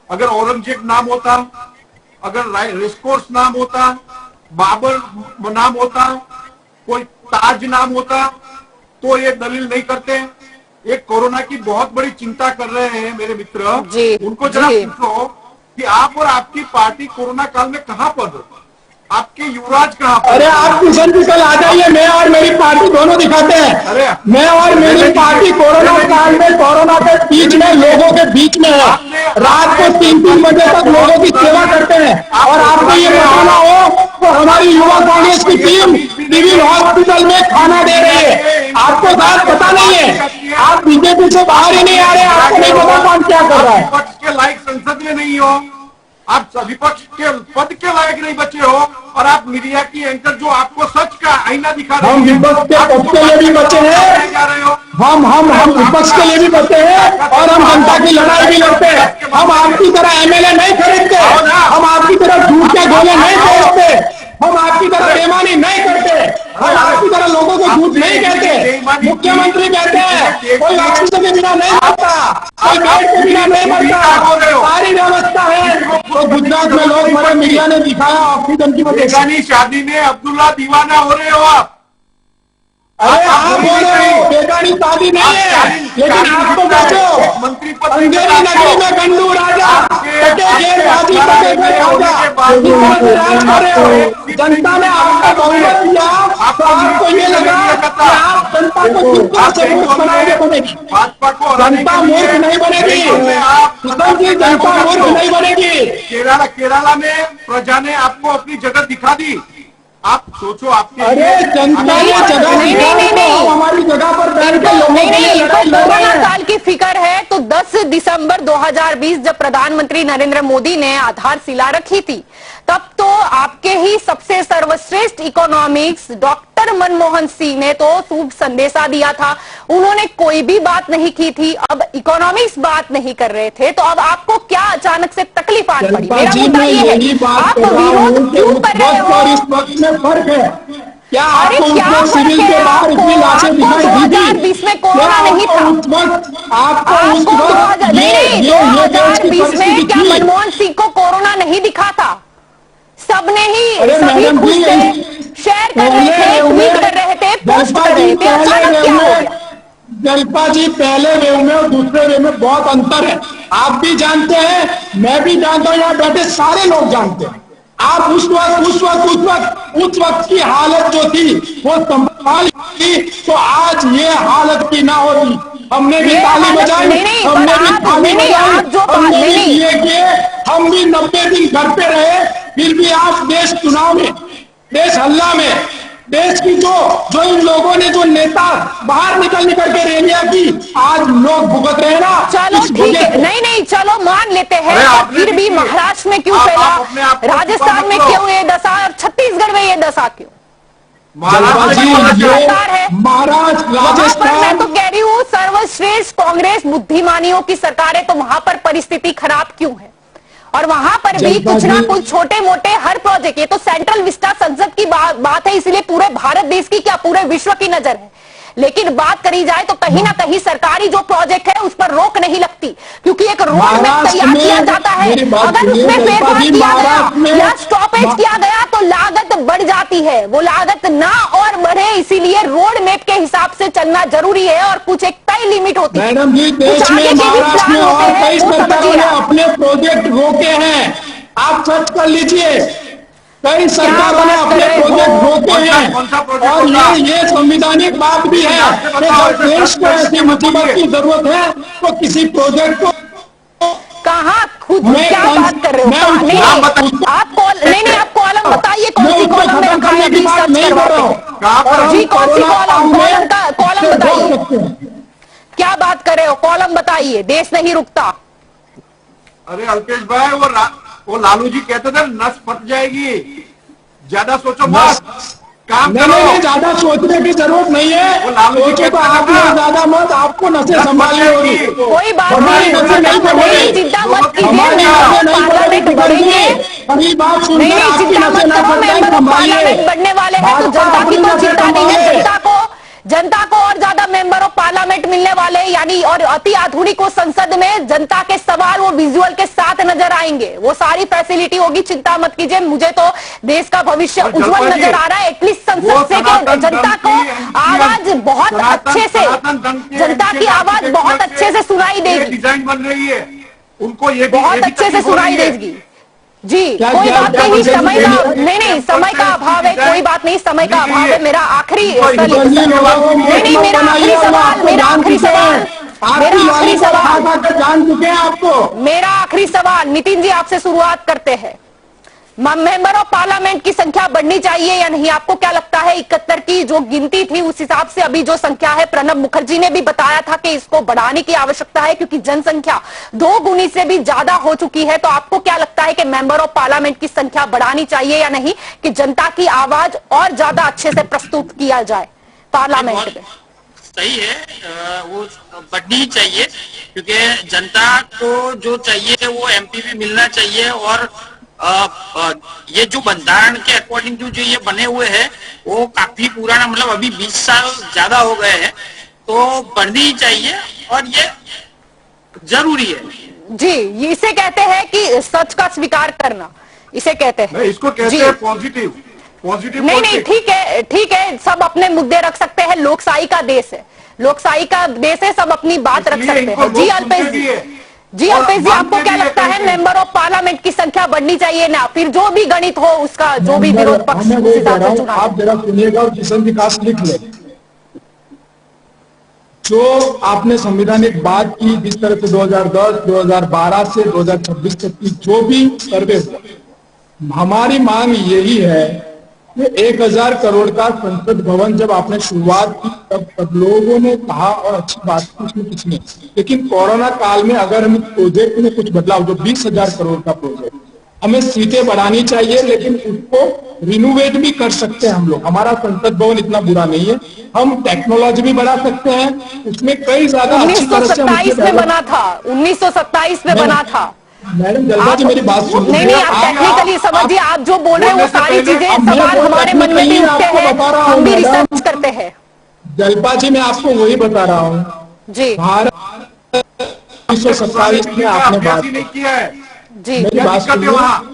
अगर औरंगजेब नाम होता, अगर रेसकोर्स नाम होता, बाबर नाम होता, कोई ताज नाम होता, तो ये दलील नहीं करते। ये कोरोना की बहुत बड़ी चिंता कर रहे हैं मेरे मित्र, उनको जरा पूछो कि आप और आपकी पार्टी कोरोना काल में कहां पर हो, आपके युवराज कहां पर? अरे आप किशन जी कल आ जाइए, मैं और मेरी पार्टी दोनों दिखाते हैं। अरे मैं और मेरी पार्टी कोरोना काल में, कोरोना के बीच में, लोगों के बीच में है। रात को 3-3 बजे तक लोगों की सेवा करते हैं। और आपको ये बताना हो तो हमारी युवा कांग्रेस की टीम सिविल हॉस्पिटल में खाना दे रही है। आपको शायद पता नहीं है, आप बीजेपी से बाहर ही नहीं आ रहे, आपको नहीं पता कौन क्या कर रहा है। विपक्ष के लायक संसद में नहीं हो, आप विपक्ष के पद के लायक नहीं बचे हो, और आप मीडिया की एंकर जो आपको सच का आईना दिखा रहे हैं। हम विपक्ष के पद के लिए भी बचे हैं, जा रहे हो। हम विपक्ष के लिए भी बचे हैं और हम जनता की लड़ाई भी लड़ते हैं। हम आपकी तरह एमएलए नहीं खरीदते, हम आपकी तरह झूठ के गोले नहीं बेचते, हम आपकी तरह बेईमानी नहीं करते, हम आपकी तरह लोगों को झूठ नहीं कहते। मुख्यमंत्री कहते हैं कोई ऑक्सीजन के बिना नहीं मरता, कोई बेड के बिना नहीं मरता, सारी व्यवस्था है। तो गुजरात में लोग मरे, मीडिया ने दिखाया ऑक्सीजन की वजह से। बेगानी शादी में अब्दुल्ला दीवाना हो रहे हो आप। अरे आप बोल रहे हो बेगानी शादी नहीं है, लेकिन आपको बैठो मंत्री अंधेरी नगरी में गंडू राजा राज कर रहे हो। जनता ने आपका बहुमत दिया, तो आपको ये लगा कि आप जनता को चुपचाप से मूर्ख बनाएंगे। बनेगी भाजपा को, जनता मूर्ख नहीं बनेगी किशन जी, जनता मूर्ख नहीं बनेगी। केरला में प्रजा ने आपको अपनी जगह दिखा दी। आप सोचो, आपके अरे जनता ने जगह नहीं, हमारी जगह पर बैठ के लोगों के लिए लड़ाई लड़ रहे कोरोना हैं। काल की फिक्र है तो 10 दिसंबर 2020 जब प्रधानमंत्री नरेंद्र मोदी ने आधारशिला रखी थी, तब तो आपके ही सबसे सर्वश्रेष्ठ इकोनॉमिक्स डॉक्टर मनमोहन सिंह ने तो शुभ संदेशा दिया था। उन्होंने कोई भी बात नहीं की थी। अब इकोनॉमिक्स बात नहीं कर रहे थे, तो अब आपको क्या अचानक से तकलीफ आन पड़ी? मेरा मुद्दा ये है, आप विरोध क्यों कर रहे हो? और इस वक्त में फर्क है क्या? अरे आपको क्या उसमें सिविल के बाहर इतनी लाशें दिखाई दी थी? 2020 में कोरोना नहीं था। उस वक्त आपको उस आपको वक्त 2020 में क्या मनमोहन सिंह को कोरोना नहीं दिखा था? सबने ही, सभी खुश थे, शेयर कर रहे थे, ट्वीट कर रहे थे, पोस्ट कर रहे थे। अचानक क्या हो गया? जल्पा जी, पहले वेव में और दूसरे वेव में बहुत अंतर है। आप भी जानते हैं, मैं भी जानता हूँ, यहाँ बैठे सारे लोग जानते हैं। आप उस वक्त की हालत जो थी वो संभाल थी, तो आज ये हालत की ना होती। हमने भी ताली बजाई, हमने भी ताली बजाई, हमने भी ये किए, हम भी 90 दिन घर पे रहे, फिर भी आज देश चुनाव में, देश हल्ला में, देश की जो इन लोगों ने, जो नेता बाहर निकल के रैलियां की, आज लोग भुगत रहे हैं ना। चलो ठीक है, नहीं चलो मान लेते हैं, पर फिर भी महाराष्ट्र में क्यों फैला, राजस्थान में क्यों ये दशा, और छत्तीसगढ़ में ये दशा क्यों? महाराष्ट्र में जलपा जी, ये सरकार है महाराष्ट्र, वहां पर, मैं राजस्थान, तो कह रही हूँ सर्वश्रेष्ठ कांग्रेस बुद्धिमानियों की सरकार है, तो वहां पर परिस्थिति खराब क्यों है? और वहां पर भी जलपा कुछ ना जी- कुछ छोटे मोटे हर प्रोजेक्ट, ये तो सेंट्रल विस्टा संसद की बात है, इसलिए पूरे भारत देश की क्या पूरे विश्व की नजर है। लेकिन बात करी जाए तो कहीं ना कहीं सरकारी जो प्रोजेक्ट है उस पर रोक नहीं लगती, क्योंकि एक रोड मैप महाराष्ट्र तैयार में- किया जाता है, मेरी बात अगर सुनिए, उसमें जलपा फेरफार जी, किया महाराष्ट्र गया में- या स्टॉपेज किया गया तो लागत बढ़ जाती है। वो लागत ना और बढ़े, इसीलिए रोड मैप के हिसाब से चलना जरूरी है और कुछ एक तय लिमिट होती है। मैडम जी, देश कुछ आगे में के भी महाराष्ट्र में प्लान होते और हैं, कई वो सरकारों समझिए ने आप। अपने प्रोजेक्ट रोके हैं, आप सर्च कर लीजिए। कई सरकारों ने बात अपने कर रहे प्रोजेक्ट हो? रोके कौन सा हैं प्रोजेक्ट और रोका? ये संवैधानिक बात भी है आपसे कि बताओ, जब ऐसे देश को सर्च ऐसी करके मुसीबत बोलिए। की जरूरत है तो किसी प्रोजेक्ट को कहाँ खुद मैं क्या कौन- बात कर रहे हो? मैं कहाँ- उसको- नहीं नाम नहीं, आप आप कॉलम बताइए, कौन मैं सी उसको कॉलम में खत्म रखा है, करने की अभी बात सर्च नहीं कर रहा करवाते हूँ। हैं। कहाँ पर और जी, हम कौन सी कोरोना कॉलम? काल में कॉलम का कॉलम इससे बताइए। रोक सकते हैं। क्या बात कर रहे हो? कॉलम बताइए, देश नहीं रुकता। अरे अल्पेश भाई, वो लालू जी कहते थे नस फट जाएगी, ज्यादा सोचो मत, काम नहीं करो। नहीं, ज्यादा सोचने की जरूरत नहीं वो लालू है, जी सोचो तो कहते आप हैं ना, ज्यादा मत, आपको नसें नस संभालनी फट होगी। जाएगी। कोई बात हमारी नहीं, नसें नहीं नहीं, पकड़ेगी, चिंता मत कीजिए, हमारी मेंबर नसें ऑफ नहीं पार्लियामेंट पकड़ेगी, बढ़ेंगे। हमारी बात नहीं सुनकर नहीं, आपकी चिंता नसें मत ना करो, फट जाए, मेंबर ऑफ संभालिए। पार्लियामेंट बढ़ने वाले हैं, तो भाजपा जनता की अपनी कोई नसें चिंता नहीं है। संभाले। जनता को और ज्यादा मेंबर ऑफ पार्लियामेंट मिलने वाले, यानी और अति आधुनिक वो संसद में जनता के सवाल वो विजुअल के साथ नजर आएंगे, वो सारी फैसिलिटी होगी, चिंता मत कीजिए। मुझे तो देश का भविष्य और उज्जवल जलपा जी, नजर आ रहा है, एटलीस्ट वो संसद से सनातन जनता धर्म को की आवाज बहुत अच्छे से, सनातन धर्म की जनता की आवाज बहुत अच्छे से सुनाई देगी, डिजाइन बन रही है, उनको ये भी बहुत ये भी अच्छे से तकलीफ हो सुनाई रही है। देगी। जी, क्या- कोई क्या- बात क्या नहीं, मुझे समय का नहीं- नहीं समय का अभाव है, कोई बात नहीं, समय का अभाव है। मेरा आखिरी किशन जी, लोगों को नहीं नहीं, मत मेरा बनाइए, आखिरी हम सवाल, आपको मेरा जान आखिरी चुके हैं। सवाल, आपकी मेरा आखिरी लॉलीपॉप खा सवाल, खा कर जान चुके हैं आपको। मेरा आखिरी सवाल, नितिन जी आपसे शुरुआत करते हैं। मेंबर ऑफ पार्लियामेंट की संख्या बढ़नी चाहिए या नहीं? आपको क्या लगता है? 71 की जो गिनती थी उस हिसाब से अभी जो संख्या है, प्रणब मुखर्जी ने भी बताया था कि इसको बढ़ाने की आवश्यकता है क्योंकि जनसंख्या 2 गुनी से भी ज्यादा हो चुकी है। तो आपको क्या लगता है कि मेंबर ऑफ पार्लियामेंट की संख्या बढ़ानी चाहिए या नहीं, कि जनता की आवाज और ज्यादा अच्छे से प्रस्तुत किया जाए पार्लियामेंट में? सही है, वो बढ़नी चाहिए क्योंकि जनता को जो चाहिए वो एमपी भी मिलना चाहिए। और ये जो बंधारण के अकॉर्डिंग जो ये बने हुए हैं वो काफी पुराना, मतलब अभी 20 साल ज्यादा हो गए हैं, तो बढ़नी चाहिए और ये जरूरी है। जी, इसे कहते हैं कि सच का स्वीकार करना, इसे कहते हैं। नहीं, इसको कहते जी। हैं पॉजिटिव पॉजिटिव नहीं नहीं, ठीक है, सब अपने मुद्दे रख सकते हैं, लोकशाही का देश है, लोकशाही का देश है, सब अपनी बात रख इसलिए सकते इनको हैं। जी लोग अल्पेश सुनते भी जी, है। जी और अल्पेश जी, आपको मानते क्या भी है लगता है कहीं-कहीं। मेंबर ऑफ पार्लियामेंट की संख्या बढ़नी चाहिए ना? फिर जो भी गणित हो उसका, जो भी मैं विरोध पक्ष मैं उस वही कह हिसाब रहा से हूं, चुना आप जरा सुनिएगा और किशन विकास लिख ले। जो आपने संवैधानिक बात की, जिस तरह से 2010, 2012 से 2026 तक की जो भी सर्वे हुआ, हमारी मांग यही है कि 1000 करोड़ का संसद भवन जब आपने शुरुआत की तब लोगों ने कहा और अच्छी बात की, उसमें कुछ नहीं। लेकिन कोरोना काल में अगर हम प्रोजेक्ट में कुछ बदलाव, जो 20,000 करोड़ का प्रोजेक्ट, हमें सीटें बढ़ानी चाहिए, लेकिन उसको रिनोवेट भी कर सकते हैं हम लोग। हमारा संसद भवन इतना बुरा नहीं है, हम टेक्नोलॉजी भी बढ़ा सकते हैं, उसमें कई ज्यादा अच्छी तरह से हम 1927 में बना था, 1927 में बना था। मैडम जल्दा जी मेरी बात सुन नहीं नहीं, आप टेक्निकली समझिए, आप जो बोल रहे हैं वो सारी चीजें, सवाल हमारे मन में भी उठते हैं, हम भी रिसर्च करते हैं। जलपा जी मैं आपको वही बता रहा हूँ जी भारत 1927 में आपने बात नहीं किया है, जी मेरी क्या बात दिक्कत है सुनिए। वहाँ?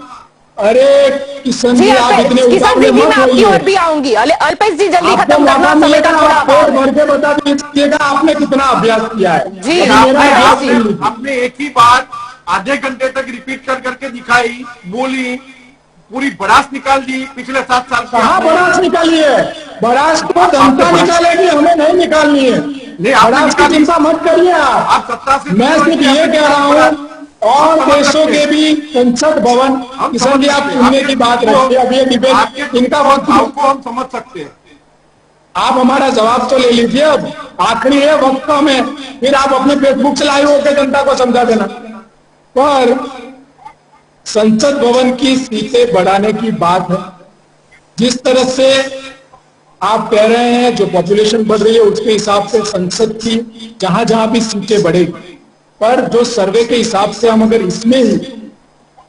अरे किशन जी जी आप इतने किशन उतावले जी, मैं मत आपकी ओर होइए। भी आऊंगी। अल्पेश जी जल्दी आपको खत्म करना, मौका समय का मिलेगा, थोड़ा आप अभाव पेट है। भर के बता दीजिएगा आपने कितना अभ्यास किया है। जी, अभी आपने- मेरा अभ्यास जी। सुन लीजिए। आपने एक ही बात आधे घंटे तक रिपीट कर करके दिखाई, बोली, पूरी भड़ास निकाल दी पिछले 7 साल की। कहाँ बरास निकाली है? बरास तो जनता निकालेगी, हमें नहीं निकालनी है। नहीं, आपने बरास की निकाली। चिंता मत करिए आप। आप सत्ता से मैं सिर्फ ये कह रहा हूँ, और देशों के भी संसद भवन, किशन जी आप सुनने की बात रखिए। अब ये डिबेट इनका वक्त, आपको हम समझ सकते हैं। आप हमारा जवाब तो ले लीजिए। अब आखिरी है वक्त में, फिर आप अपने फेसबुक से लाइव होकर जनता को समझा देना। पर संसद भवन की सीटें बढ़ाने की बात है, जिस तरह से आप कह रहे हैं जो पॉपुलेशन बढ़ रही है उसके हिसाब से संसद की जहां जहां भी सीटें बढ़ेगी, पर जो सर्वे के हिसाब से हम अगर इसमें ही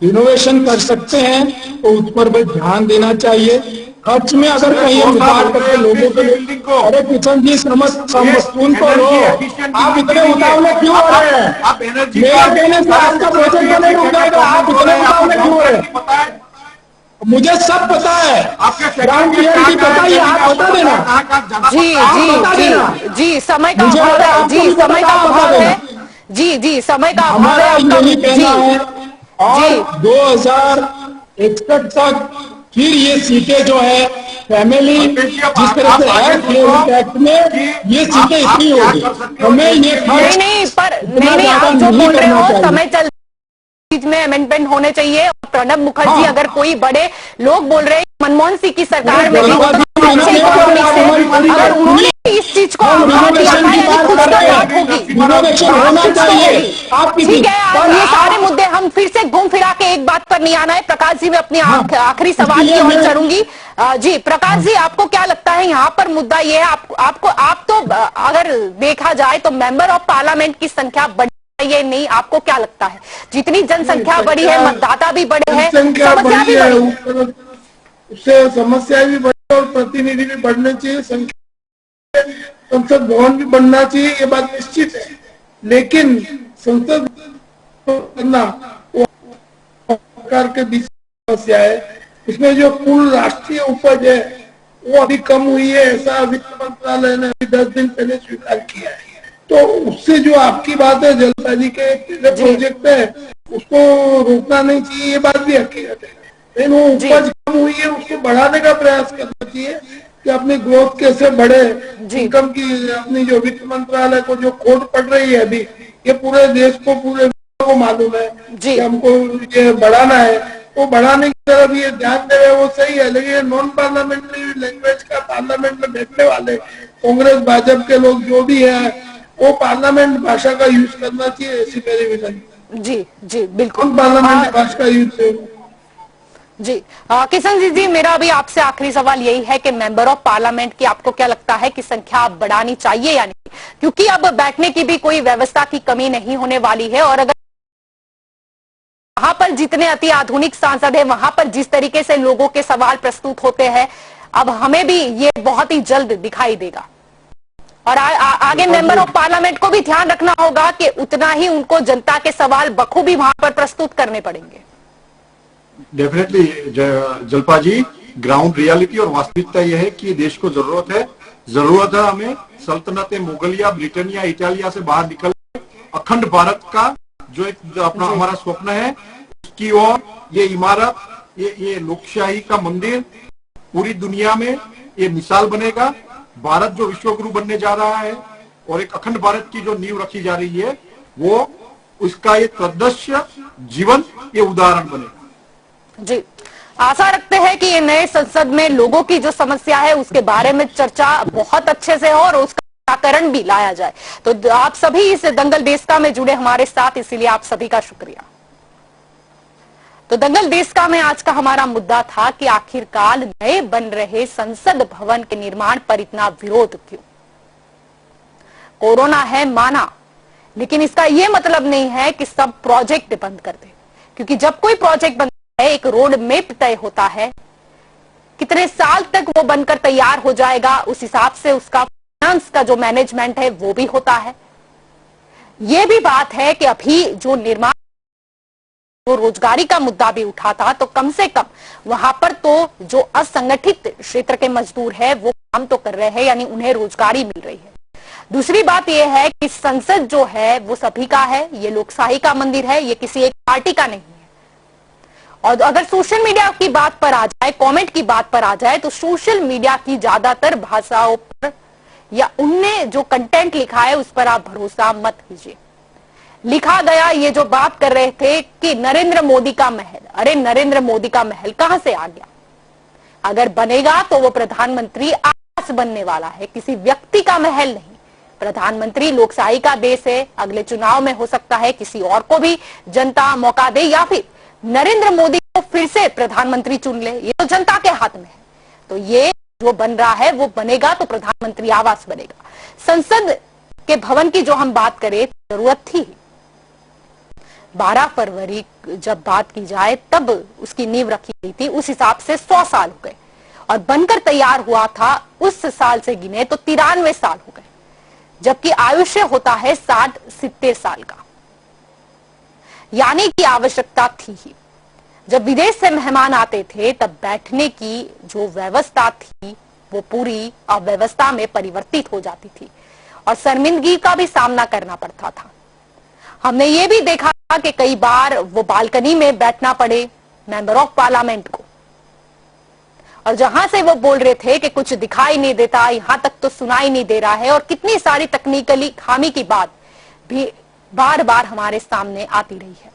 इनोवेशन कर सकते हैं तो उस पर भी ध्यान देना चाहिए। खर्च में अगर कहीं हम उतार करके लोगों के लिए, अरे किशन जी सुन तो लो, आप इतने उतावले क्यों हो रहे हैं? मेरे कहने से आपका प्रोजेक्ट तो नहीं रुक जाएगा, आप इतने उतावले क्यों हो रहे हैं? मुझे सब पता है, ग्राउंड रियलिटी पता है, आप बता देना। जी समय का अभाव है, जी समय का अभाव है, जी समय का अभाव है। हमारा यही कहना है और 2061 तक फिर ये सीटें जो है फैमिली जिस तरह से है एक्ट में ये सीटें इतनी होगी, हमें ये नहीं आप जो बोल रहे हो समय चल बीच में अमेंडमेंट होने चाहिए। प्रणब मुखर्जी अगर कोई बड़े लोग बोल रहे हैं मनमोहन सिंह की सरकार में भी अगर उन्होंने इस चीज को आभार दिया था यानी कुछ तो बात होगी, ठीक है। और ये सारे मुद्दे हम फिर से घूम फिरा के एक बात पर नहीं आना है। प्रकाश जी मैं अपनी आखिरी सवाल की ओर चलूंगी। जी प्रकाश जी, आपको क्या लगता है यहाँ पर मुद्दा ये है, आप तो अगर देखा जाए तो मेंबर ऑफ पार्लियामेंट की संख्या बढ़ी ये नहीं, आपको क्या लगता है जितनी जनसंख्या बढ़ी है मतदाता भी बढ़े हैं, समस्या भी बढ़ी, उससे समस्या भी बढ़ी और प्रतिनिधि भी बढ़ने चाहिए, संसद भवन भी बनना चाहिए, ये बात निश्चित है। लेकिन संसद बनना सरकार के बीच समस्या है, उसमें जो कुल राष्ट्रीय उपज है वो अभी कम हुई है, ऐसा वित्त मंत्रालय ने 10 दिन पहले स्वीकार किया है। तो उससे जो आपकी बात है जलपा जी के प्रोजेक्ट है उसको रोकना नहीं चाहिए, ये बात भी हकीकत है। लेकिन वो उपज कम हुई है उसको बढ़ाने का प्रयास करना चाहिए कि अपनी ग्रोथ कैसे बढ़े, इनकम की अपनी जो वित्त मंत्रालय को जो खोट पड़ रही है अभी, ये पूरे देश को पूरे विश्व को मालूम है कि हमको ये बढ़ाना है, वो बढ़ाने की तरफ ये ध्यान दे रहे वो सही है। लेकिन नॉन पार्लियामेंट्री लैंग्वेज का पार्लियामेंट में बैठने वाले कांग्रेस भाजपा के लोग जो भी है वो पार्लियामेंट भाषा का यूज करना चाहिए, ऐसी मेरी विनती। जी बिल्कुल पार्लियामेंट भाषा का यूज जी। किशन जी मेरा भी आपसे आखिरी सवाल यही है कि मेंबर ऑफ पार्लियामेंट की आपको क्या लगता है कि संख्या बढ़ानी चाहिए या नहीं, क्योंकि अब बैठने की भी कोई व्यवस्था की कमी नहीं होने वाली है और अगर वहां पर जितने अति आधुनिक सांसद है वहां पर जिस तरीके से लोगों के सवाल प्रस्तुत होते हैं अब हमें भी ये बहुत ही जल्द दिखाई देगा और आगे मेंबर ऑफ पार्लियामेंट को भी ध्यान रखना होगा कि उतना ही उनको जनता के सवाल बखूबी वहां पर प्रस्तुत करने पड़ेंगे। डेफिनेटली जलपा जी, ग्राउंड रियलिटी और वास्तविकता यह है कि देश को जरूरत है हमें सल्तनत मुगलिया, ब्रिटेनिया, इटालिया से बाहर निकल अखंड भारत का जो एक अपना हमारा स्वप्न है उसकी ओर ये इमारत, ये लोकशाही का मंदिर पूरी दुनिया में ये मिसाल बनेगा। भारत जो विश्व गुरु बनने जा रहा है और एक अखंड भारत की जो नींव रखी जा रही है वो उसका ये तद्दृश्य जीवन ये उदाहरण बनेगा। जी आशा रखते हैं कि ये नए संसद में लोगों की जो समस्या है उसके बारे में चर्चा बहुत अच्छे से हो और उसका निराकरण भी लाया जाए। तो आप सभी इस दंगल देशका में जुड़े हमारे साथ, इसीलिए आप सभी का शुक्रिया। तो दंगल देशका में आज का हमारा मुद्दा था कि आखिरकार नए बन रहे संसद भवन के निर्माण पर इतना विरोध क्यों। कोरोना है माना, लेकिन इसका यह मतलब नहीं है कि सब प्रोजेक्ट बंद कर दे, क्योंकि जब कोई प्रोजेक्ट बनता है एक रोड मैप तय होता है, कितने साल तक वो बनकर तैयार हो जाएगा, उस हिसाब से उसका फाइनेंस का जो मैनेजमेंट है वो भी होता है। ये भी बात है कि अभी जो निर्माण वो रोजगारी का मुद्दा भी उठा था, तो कम से कम वहां पर तो जो असंगठित क्षेत्र के मजदूर है वो काम तो कर रहे हैं, यानी उन्हें रोजगारी मिल रही है। दूसरी बात यह है कि संसद जो है वो सभी का है, ये लोकशाही का मंदिर है, ये किसी एक पार्टी का नहीं है। और अगर सोशल मीडिया की बात पर आ जाए, कमेंट की बात पर आ जाए, तो सोशल मीडिया की ज्यादातर भाषाओं पर या उनने जो कंटेंट लिखा है उस पर आप भरोसा मत कीजिए। लिखा गया ये जो बात कर रहे थे कि नरेंद्र मोदी का महल, अरे नरेंद्र मोदी का महल कहां से आ गया? अगर बनेगा तो वो प्रधानमंत्री आवास बनने वाला है, किसी व्यक्ति का महल नहीं। प्रधानमंत्री लोकशाही का देश है, अगले चुनाव में हो सकता है किसी और को भी जनता मौका दे या फिर नरेंद्र मोदी को फिर से प्रधानमंत्री चुन ले, ये तो जनता के हाथ में है। तो ये जो बन रहा है वो बनेगा तो प्रधानमंत्री आवास बनेगा। संसद के भवन की जो हम बात करें, जरूरत थी 12 फरवरी जब बात की जाए तब उसकी नींव रखी गई थी, उस हिसाब से 100 साल हो गए और बनकर तैयार हुआ था उस साल से गिने तो 93 साल हो गए, जबकि आयुष्य होता है 60-70 साल का। यानी कि आवश्यकता थी ही। जब विदेश से मेहमान आते थे तब बैठने की जो व्यवस्था थी वो पूरी अव्यवस्था में परिवर्तित हो जाती थी और शर्मिंदगी का भी सामना करना पड़ता था। हमने ये भी देखा कि कई बार वो बालकनी में बैठना पड़े मेंबर ऑफ पार्लियामेंट को, और जहां से वो बोल रहे थे कि कुछ दिखाई नहीं देता, यहां तक तो सुनाई नहीं दे रहा है, और कितनी सारी तकनीकली खामी की बात भी बार बार हमारे सामने आती रही है।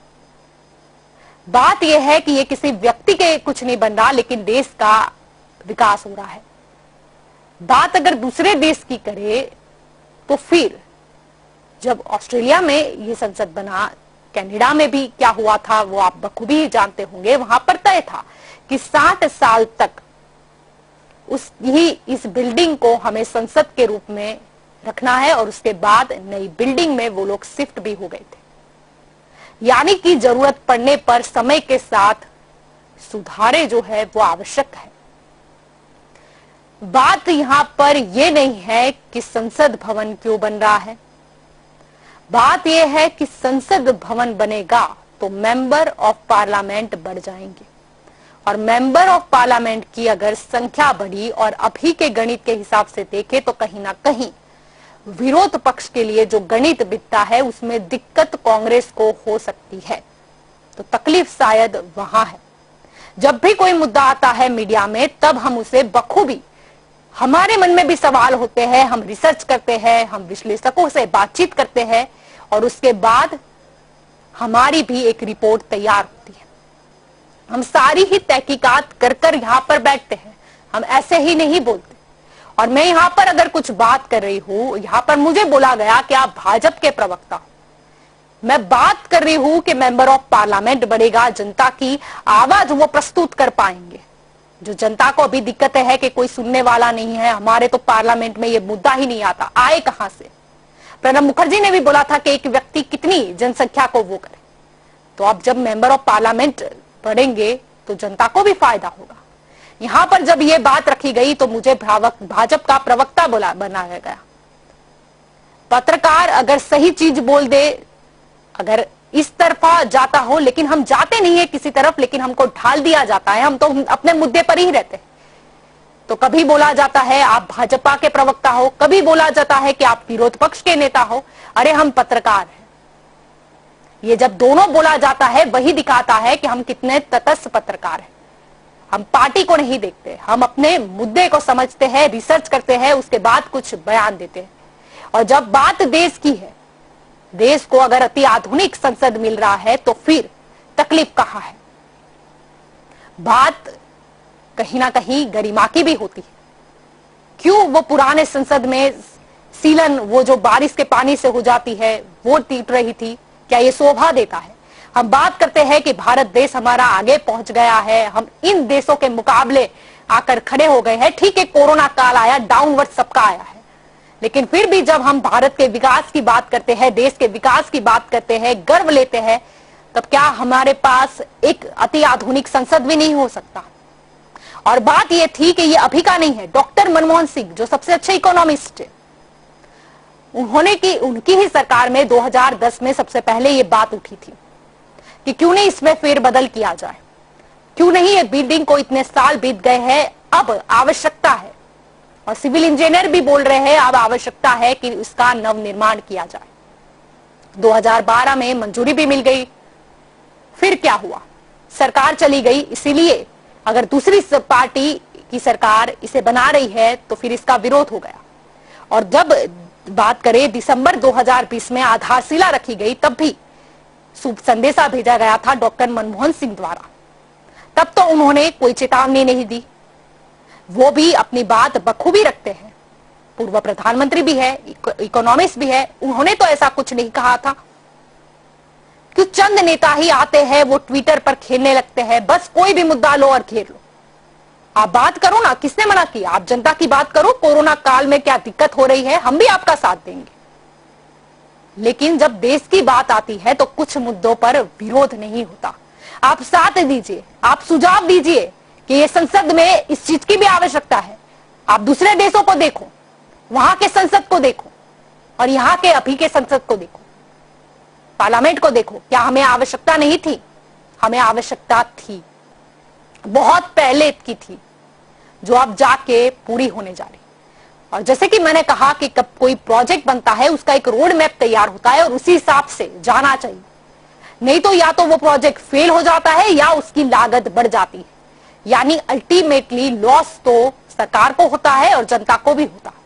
बात यह है कि ये किसी व्यक्ति के कुछ नहीं बन रहा, लेकिन देश का विकास हो रहा है। बात अगर दूसरे देश की करे तो फिर जब ऑस्ट्रेलिया में ये संसद बना, कनाडा में भी क्या हुआ था वो आप बखूबी जानते होंगे। वहां पर तय था कि 60 साल तक इस बिल्डिंग को हमें संसद के रूप में रखना है, और उसके बाद नई बिल्डिंग में वो लोग शिफ्ट भी हो गए थे। यानी कि जरूरत पड़ने पर समय के साथ सुधारे जो है वो आवश्यक है। बात यहां पर यह नहीं है कि संसद भवन क्यों बन रहा है, बात यह है कि संसद भवन बनेगा तो मेंबर ऑफ पार्लियामेंट बढ़ जाएंगे, और मेंबर ऑफ पार्लियामेंट की अगर संख्या बढ़ी और अभी के गणित के हिसाब से देखें तो कहीं ना कहीं विरोध पक्ष के लिए जो गणित बिकता है उसमें दिक्कत कांग्रेस को हो सकती है। तो तकलीफ शायद वहां है। जब भी कोई मुद्दा आता है मीडिया में तब हम उसे बखूबी, हमारे मन में भी सवाल होते हैं, हम रिसर्च करते हैं, हम विश्लेषकों से बातचीत करते हैं, और उसके बाद हमारी भी एक रिपोर्ट तैयार होती है। हम सारी ही तहकीकात कर कर यहाँ पर बैठते हैं, हम ऐसे ही नहीं बोलते। और मैं यहाँ पर अगर कुछ बात कर रही हूँ, यहाँ पर मुझे बोला गया कि आप भाजपा के प्रवक्ता हो, मैं बात कर रही हूँ कि मेंबर ऑफ पार्लियामेंट बढ़ेगा, जनता की आवाज वो प्रस्तुत कर पाएंगे। जो जनता को अभी दिक्कत है कि कोई सुनने वाला नहीं है, हमारे तो पार्लियामेंट में ये मुद्दा ही नहीं आता, आए कहां से। प्रणब मुखर्जी ने भी बोला था कि एक व्यक्ति कितनी जनसंख्या को वो करे। तो अब जब मेंबर ऑफ पार्लियामेंट बढ़ेंगे तो जनता को भी फायदा होगा। यहां पर जब ये बात रखी गई तो मुझे भाजपा का प्रवक्ता बनाया गया। पत्रकार अगर सही चीज बोल दे, अगर इस तरफा जाता हो, लेकिन हम जाते नहीं है किसी तरफ, लेकिन हमको ढाल दिया जाता है, हम तो अपने मुद्दे पर ही रहते हैं। तो कभी बोला जाता है आप भाजपा के प्रवक्ता हो, कभी बोला जाता है कि आप विरोध पक्ष के नेता हो। अरे हम पत्रकार हैं। ये जब दोनों बोला जाता है वही दिखाता है कि हम कितने तटस्थ पत्रकार हैं। हम पार्टी को नहीं देखते, हम अपने मुद्दे को समझते हैं, रिसर्च करते हैं, उसके बाद कुछ बयान देते हैं। और जब बात देश की है, देश को अगर अति आधुनिक संसद मिल रहा है तो फिर तकलीफ कहां है। बात कहीं ना कहीं गरिमा की भी होती है। क्यों वो पुराने संसद में सीलन, वो जो बारिश के पानी से हो जाती है, वो टूट रही थी, क्या ये शोभा देता है। हम बात करते हैं कि भारत देश हमारा आगे पहुंच गया है, हम इन देशों के मुकाबले आकर खड़े हो गए हैं। ठीक है, कोरोना काल आया, डाउनवर्ड सबका आया है, लेकिन फिर भी जब हम भारत के विकास की बात करते हैं, देश के विकास की बात करते हैं, गर्व लेते हैं, तब क्या हमारे पास एक अति आधुनिक संसद भी नहीं हो सकता। और बात यह थी कि ये अभी का नहीं है। डॉक्टर मनमोहन सिंह जो सबसे अच्छे इकोनॉमिस्ट है, उनकी ही सरकार में 2010 में सबसे पहले ये बात उठी थी कि क्यों नहीं इसमें फेरबदल किया जाए, क्यों नहीं ये बिल्डिंग को इतने साल बीत गए हैं, अब आवश्यकता है। और सिविल इंजीनियर भी बोल रहे हैं अब आवश्यकता है कि इसका नवनिर्माण किया जाए। 2012 में मंजूरी भी मिल गई, फिर क्या हुआ, सरकार चली गई। इसीलिए अगर दूसरी पार्टी की सरकार इसे बना रही है तो फिर इसका विरोध हो गया। और जब बात करें दिसंबर 2020 में आधारशिला रखी गई, तब भी संदेशा भेजा गया था डॉक्टर मनमोहन सिंह द्वारा। तब तो उन्होंने कोई चेतावनी नहीं दी। वो भी अपनी बात बखूबी रखते हैं, पूर्व प्रधानमंत्री भी है, इकोनॉमिस्ट भी है, उन्होंने तो ऐसा कुछ नहीं कहा था। कि चंद नेता ही आते हैं, वो ट्विटर पर खेलने लगते हैं, बस कोई भी मुद्दा लो और घेर लो। आप बात करो ना, किसने मना किया? आप जनता की बात करो, कोरोना काल में क्या दिक्कत हो रही है, हम भी आपका साथ देंगे। लेकिन जब देश की बात आती है तो कुछ मुद्दों पर विरोध नहीं होता। आप साथ दीजिए, आप सुझाव दीजिए कि ये संसद में इस चीज की भी आवश्यकता है। आप दूसरे देशों को देखो, वहां के संसद को देखो और यहाँ के अभी के संसद को देखो, पार्लियामेंट को देखो। क्या हमें आवश्यकता नहीं थी? हमें आवश्यकता थी, बहुत पहले की थी, जो अब जाके पूरी होने जा रही। और जैसे कि मैंने कहा कि कब कोई प्रोजेक्ट बनता है उसका एक रोड मैप तैयार होता है और उसी हिसाब से जाना चाहिए। नहीं तो या तो वो प्रोजेक्ट फेल हो जाता है या उसकी लागत बढ़ जाती है, यानी अल्टीमेटली लॉस तो सरकार को होता है और जनता को भी होता है।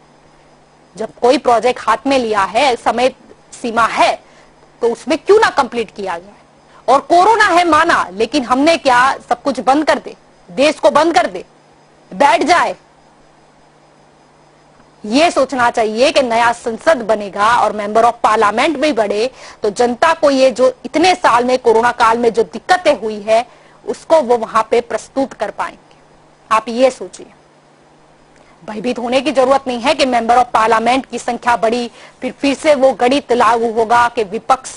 जब कोई प्रोजेक्ट हाथ में लिया है, समय सीमा है, तो उसमें क्यों ना कंप्लीट किया जाए। और कोरोना है माना, लेकिन हमने क्या सब कुछ बंद कर दे, देश को बंद कर दे, बैठ जाए? ये सोचना चाहिए कि नया संसद बनेगा और मेंबर ऑफ पार्लियामेंट भी बढ़े तो जनता को ये जो इतने साल में कोरोना काल में जो दिक्कतें हुई है उसको वो वहां पे प्रस्तुत कर पाएंगे। आप ये सोचिए, भयभीत होने की जरूरत नहीं है कि मेंबर ऑफ पार्लियामेंट की संख्या बढ़ी, फिर से वो गणित लागू होगा कि विपक्ष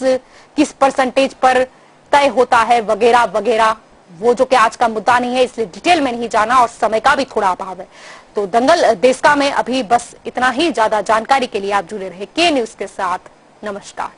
किस परसेंटेज पर तय होता है वगैरह वगैरह। वो जो कि आज का मुद्दा नहीं है, इसलिए डिटेल में नहीं जाना और समय का भी थोड़ा अभाव है। तो दंगल देश का में अभी बस इतना ही। ज्यादा जानकारी के लिए आप जुड़े रहे के न्यूज के साथ। नमस्कार।